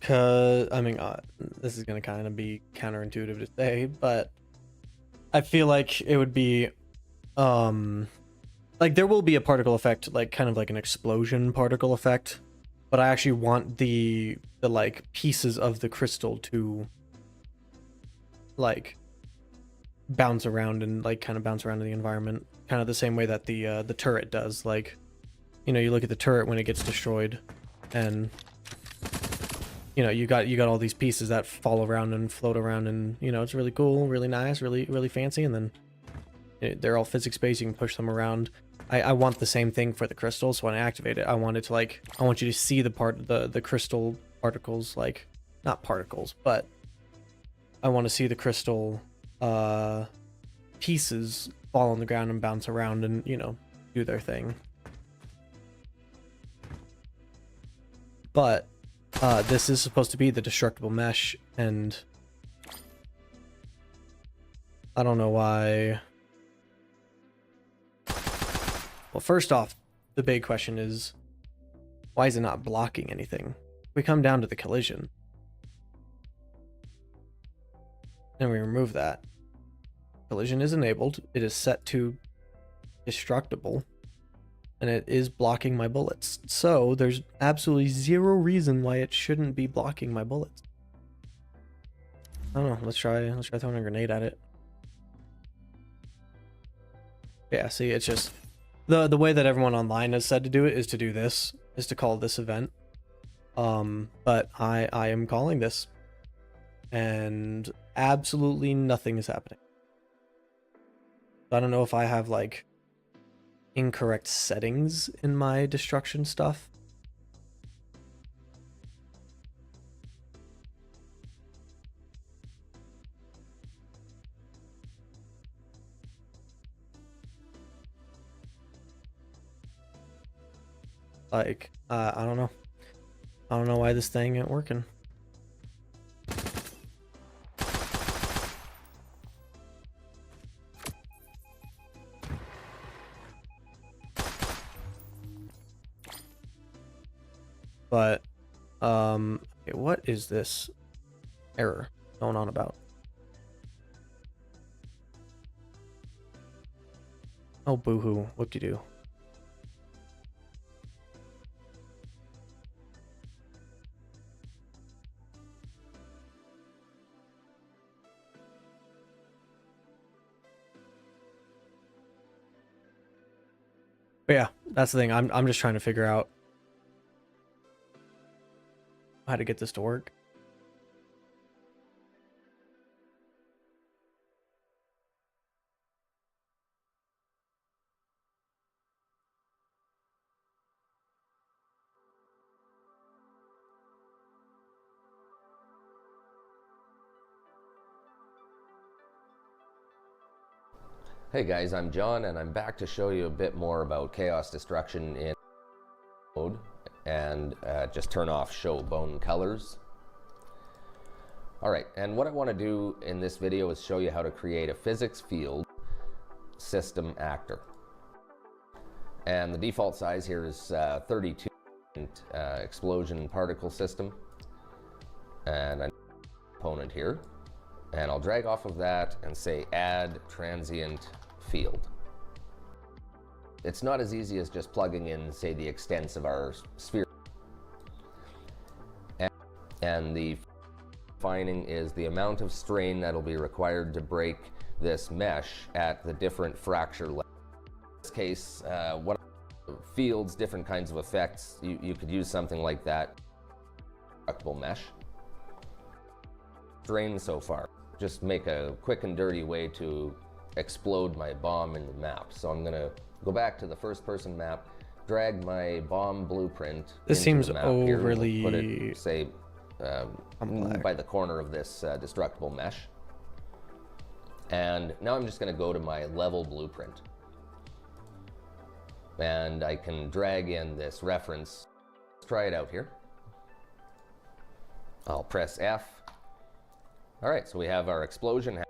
Cause I mean, this is gonna kind of be counterintuitive to say, but I feel like it would be, like there will be a particle effect, like kind of like an explosion particle effect, but I actually want the like pieces of the crystal to like bounce around and like kind of bounce around in the environment, kind of the same way that the turret does. Like, you know, you look at the turret when it gets destroyed, and you know, you got all these pieces that fall around and float around, and you know, it's really cool, really nice, really fancy, and then They're all physics-based, you can push them around. I want the same thing for the crystals, so when I activate it, I want it to like, I want you to see the crystal particles, like, not particles, but I want to see the crystal pieces fall on the ground and bounce around and, you know, do their thing. But this is supposed to be the destructible mesh, and I don't know why. Well, first off, the big question is, why is it not blocking anything? We come down to the collision, and we remove that. Collision is enabled. It is set to destructible, and it is blocking my bullets. So there's absolutely zero reason why it shouldn't be blocking my bullets. I don't know. Let's try throwing a grenade at it. Yeah, see, it's just the way that everyone online has said to do it is to do this, is to call this event. But I am calling this, and absolutely nothing is happening. I don't know if I have like incorrect settings in my destruction stuff. Like, I don't know. I don't know why this thing ain't working. But, okay, what is this error going on about? Oh, boo-hoo. Whoop-de-doo. But yeah, that's the thing. I'm just trying to figure out how to get this to work. Hey guys, I'm John, and I'm back to show you a bit more about Chaos Destruction in mode, and just turn off Show Bone Colors. Alright, and what I want to do in this video is show you how to create a physics field system actor. And the default size here is 32 explosion particle system, and a component here. And I'll drag off of that and say add transient field. It's not as easy as just plugging in, say, the extents of our sphere. And the defining is the amount of strain that'll be required to break this mesh at the different fracture levels. In this case, what fields, different kinds of effects, you could use something like that. Destructible mesh. Strain so far. Just make a quick and dirty way to explode my bomb in the map. So I'm gonna go back to the first person map, drag my bomb blueprint. This seems the map overly here. Put it, say, by the corner of this destructible mesh. And now I'm just gonna go to my level blueprint. And I can drag in this reference. Let's try it out here. I'll press F. All right, so we have our explosion.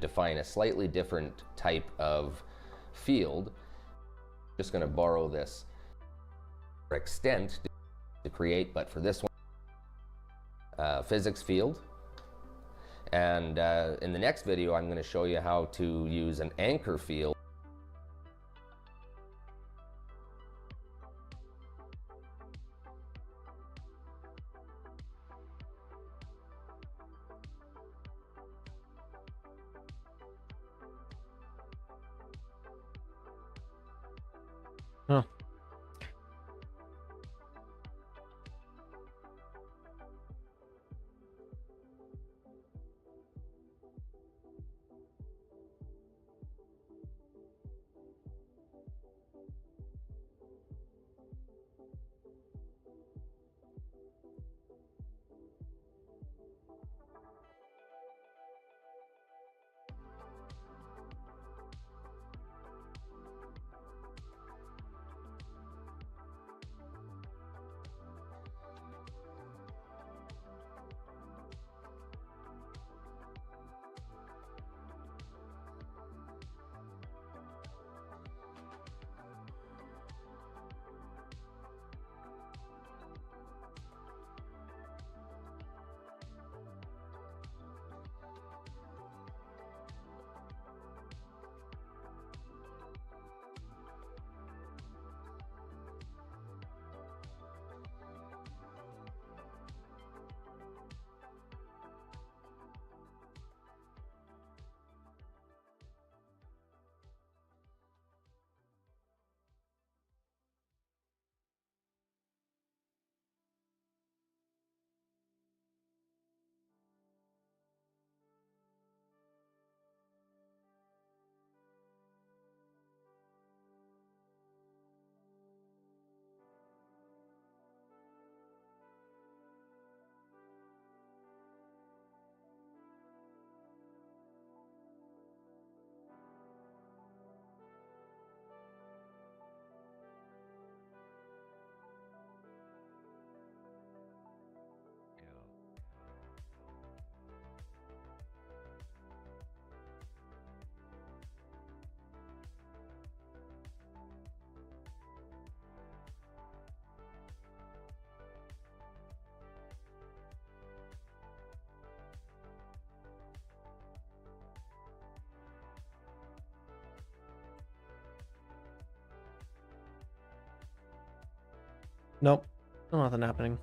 Define a slightly different type of field. Just going to borrow this extent to create, but for this one, physics field. And in the next video, I'm going to show you how to use an anchor field. Huh. Nope. Still nothing happening.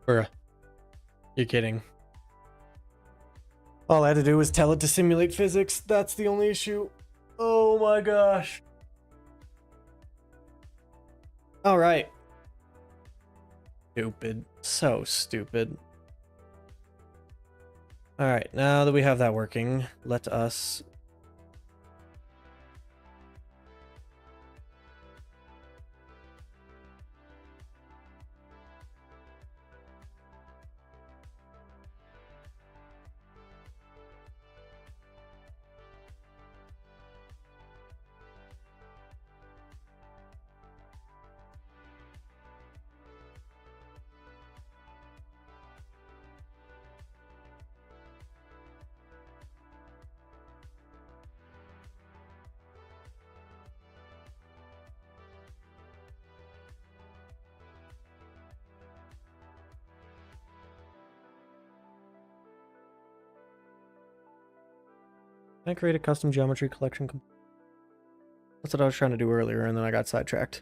Bruh. You're kidding. All I had to do was tell it to simulate physics. That's the only issue. Oh my gosh. All right. Stupid. So stupid. All right, now that we have that working, let us... Can I create a custom geometry collection? That's what I was trying to do earlier, and then I got sidetracked.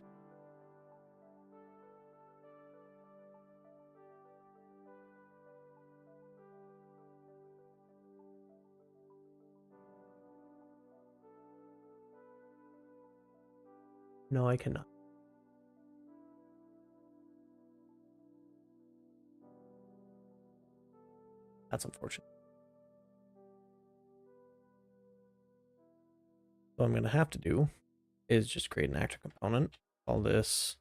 No, I cannot. That's unfortunate. What I'm going to have to do is just create an actor component. Call this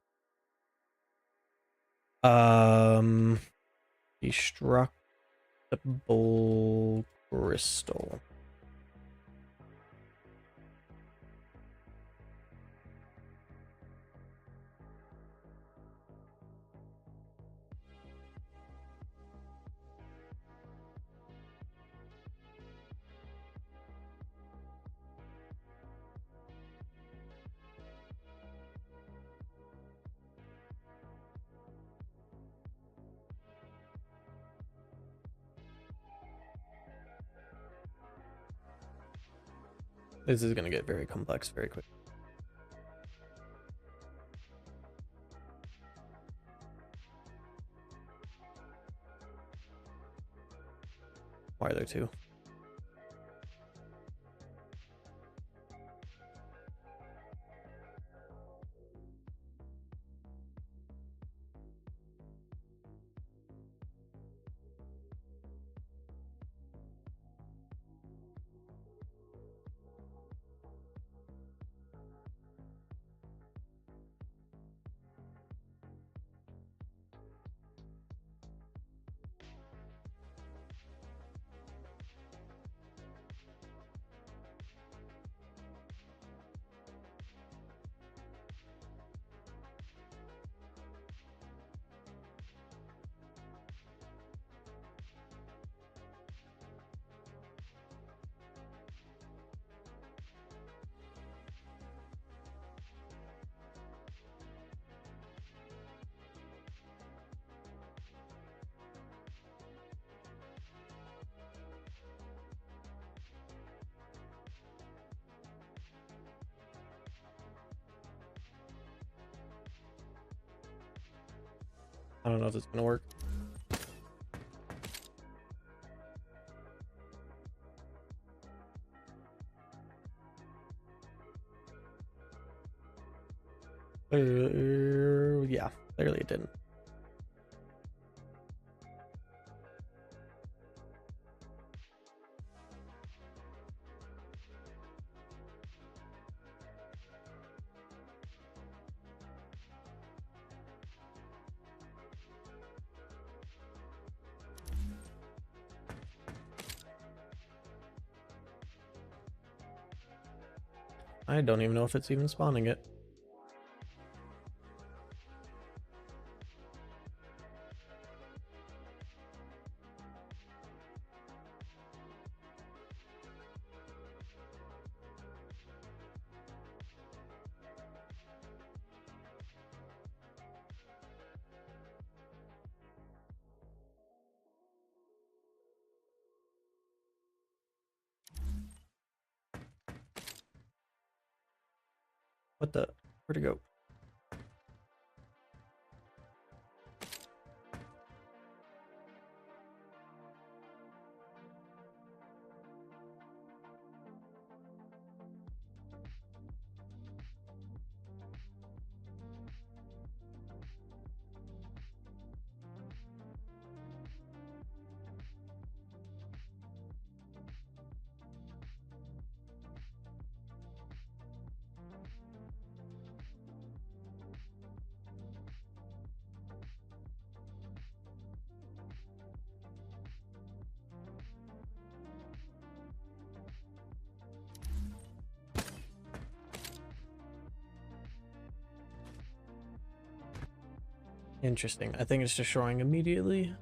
destructible crystal. This is going to get very complex very quick. Why are there two? I don't know if it's going to work. it didn't. I don't even know if it's even spawning it. What the? Where'd it go? Interesting. I think it's destroying immediately.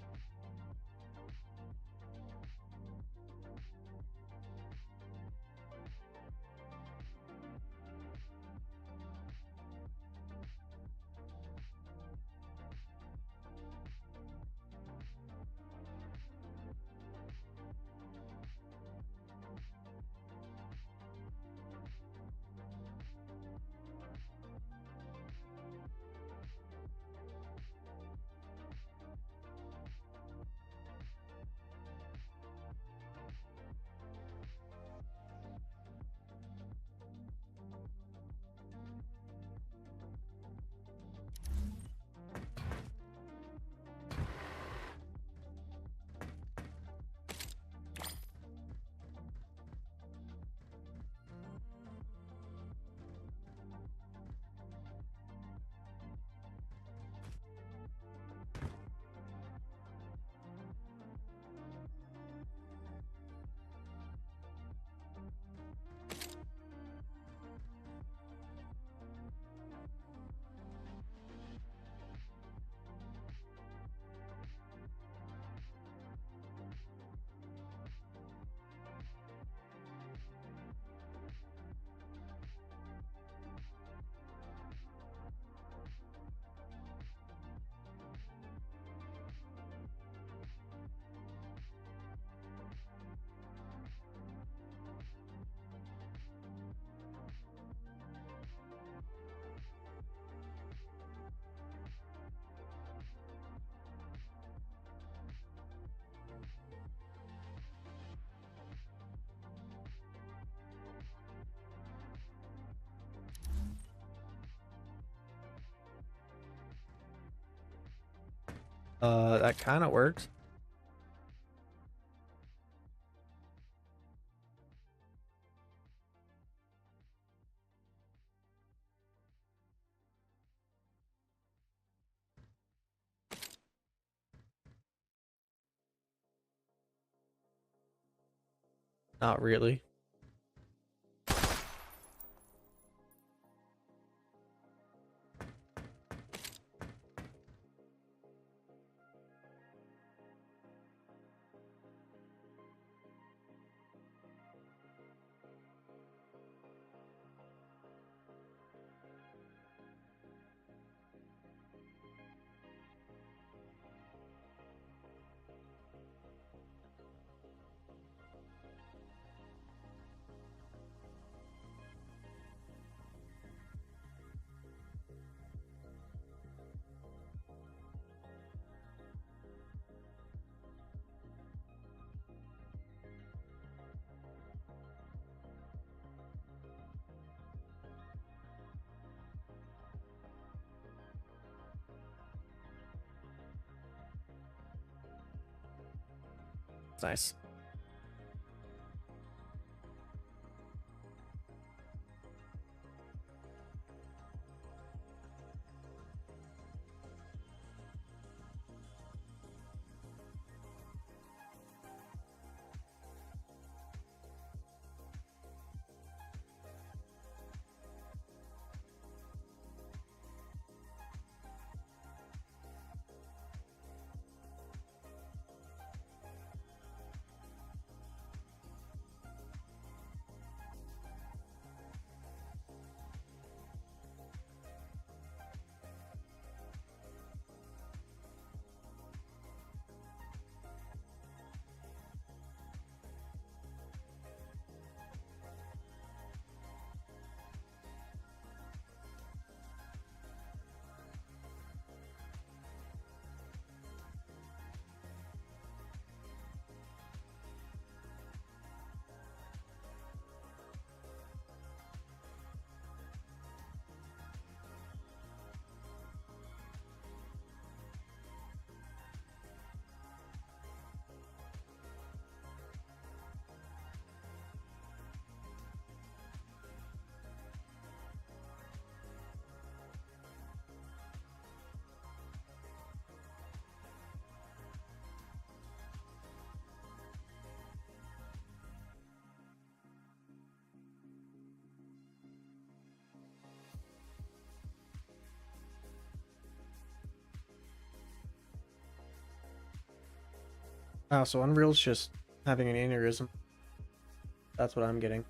That kind of works. Not really. It's nice. Oh, so Unreal's just having an aneurysm. That's what I'm getting.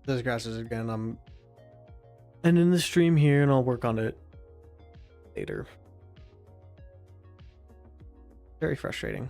This crashes again. I'm ending the stream here and I'll work on it later. Very frustrating.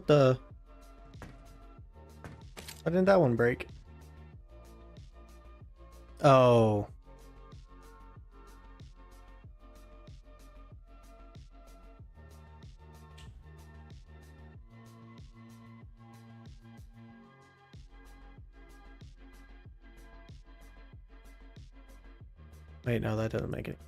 the? Why didn't that one break? Oh. Wait, no, that doesn't make it.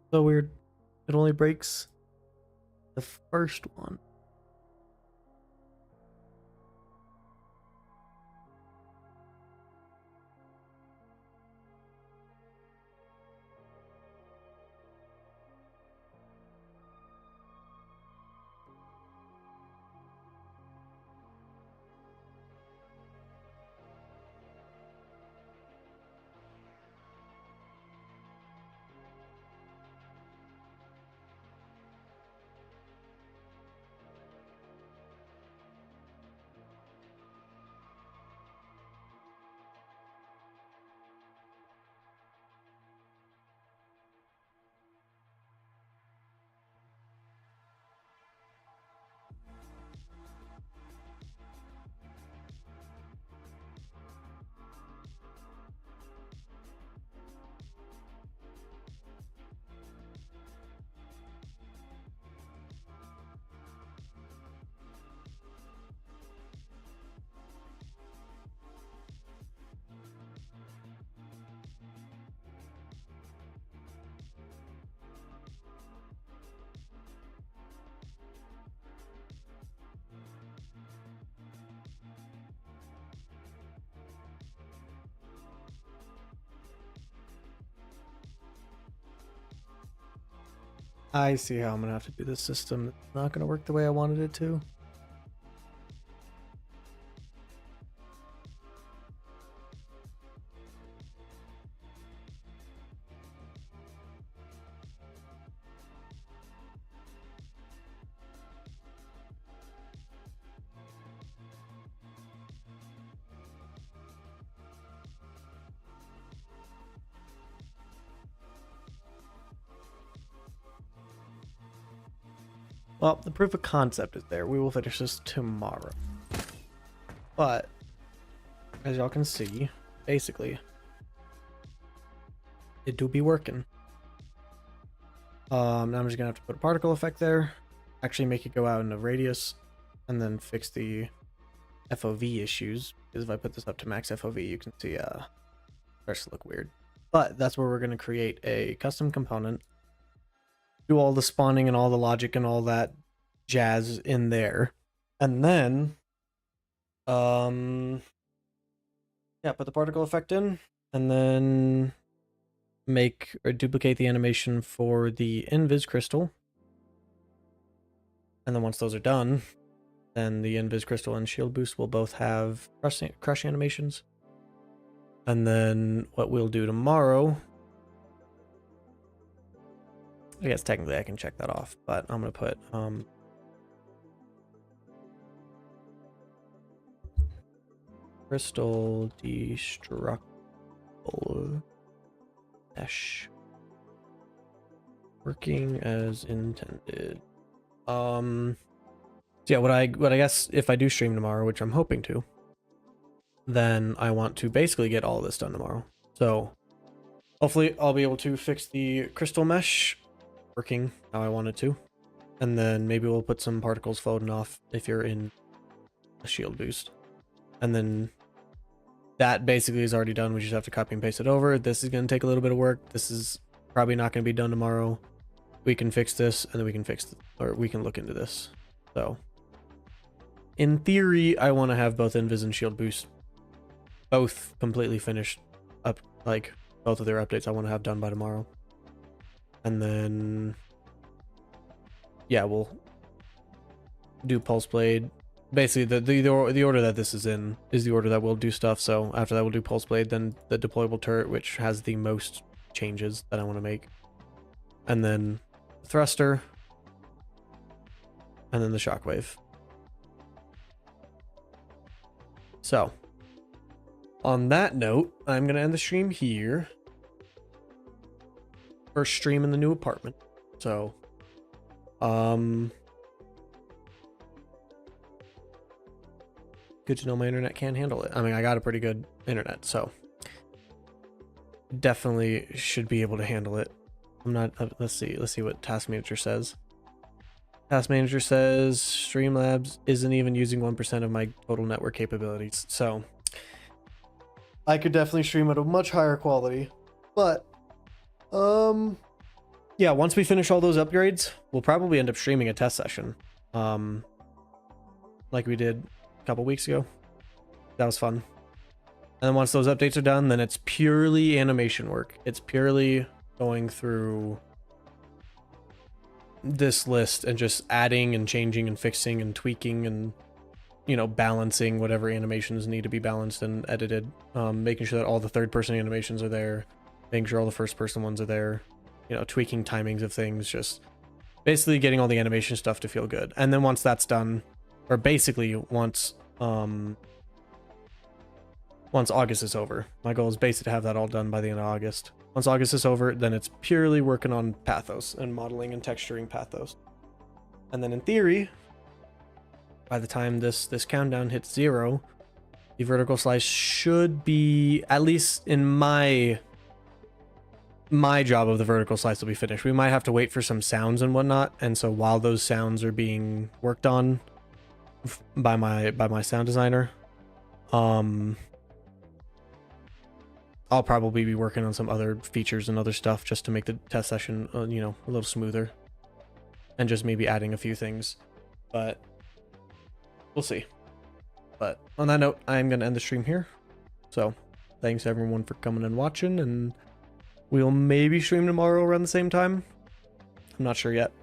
So weird. It only breaks the first one. I see how I'm gonna have to do this system. It's not gonna work the way I wanted it to. Well, the proof of concept is there. We will finish this tomorrow. But, as y'all can see, basically, it do be working. Now I'm just gonna have to put a particle effect there, actually make it go out in a radius, and then fix the FOV issues. Because if I put this up to max FOV, you can see it starts to look weird. But that's where we're gonna create a custom component, do all the spawning and all the logic and all that jazz in there, and then yeah, put the particle effect in, and then make or duplicate the animation for the invis crystal, and then once those are done, then the invis crystal and shield boost will both have crush animations. And then what we'll do tomorrow, I guess technically I can check that off, but I'm gonna put crystal destructible mesh working as intended. So yeah, what I guess if I do stream tomorrow, which I'm hoping to, then I want to basically get all this done tomorrow. So hopefully I'll be able to fix the crystal mesh working how I want it to, and then maybe we'll put some particles floating off if you're in a shield boost, and then that basically is already done. We just have to copy and paste it over. This is going to take a little bit of work. This is probably not going to be done tomorrow. We can fix this, and then we can we can look into this. So in theory, I want to have both invis and shield boost both completely finished up, like both of their updates I want to have done by tomorrow. And then, yeah, we'll do Pulse Blade. Basically, the order that this is in is the order that we'll do stuff. So after that, we'll do Pulse Blade, then the deployable turret, which has the most changes that I want to make. And then Thruster. And then the Shockwave. So, on that note, I'm going to end the stream here. First stream in the new apartment. So, good to know my internet can handle it. I mean, I got a pretty good internet, so definitely should be able to handle it. I'm not, let's see what Task Manager says. Task Manager says Streamlabs isn't even using 1% of my total network capabilities. So I could definitely stream at a much higher quality, but yeah, once we finish all those upgrades, we'll probably end up streaming a test session. Like we did a couple weeks ago. That was fun. And then once those updates are done, then it's purely animation work. It's purely going through this list and just adding and changing and fixing and tweaking and, you know, balancing whatever animations need to be balanced and edited, making sure that all the third person animations are there, making sure all the first person ones are there, you know, tweaking timings of things, just basically getting all the animation stuff to feel good. And then once that's done, or basically once August is over, my goal is basically to have that all done by the end of August. Once August is over, then it's purely working on pathos and modeling and texturing pathos. And then in theory, by the time this countdown hits 0, the vertical slice should be, at least in my job of the vertical slice will be finished. We might have to wait for some sounds and whatnot, and so while those sounds are being worked on by my sound designer, I'll probably be working on some other features and other stuff just to make the test session, you know, a little smoother, and just maybe adding a few things, but we'll see. But on that note, I'm going to end the stream here. So thanks everyone for coming and watching, and we'll maybe stream tomorrow around the same time. I'm not sure yet,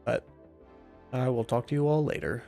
but I will talk to you all later.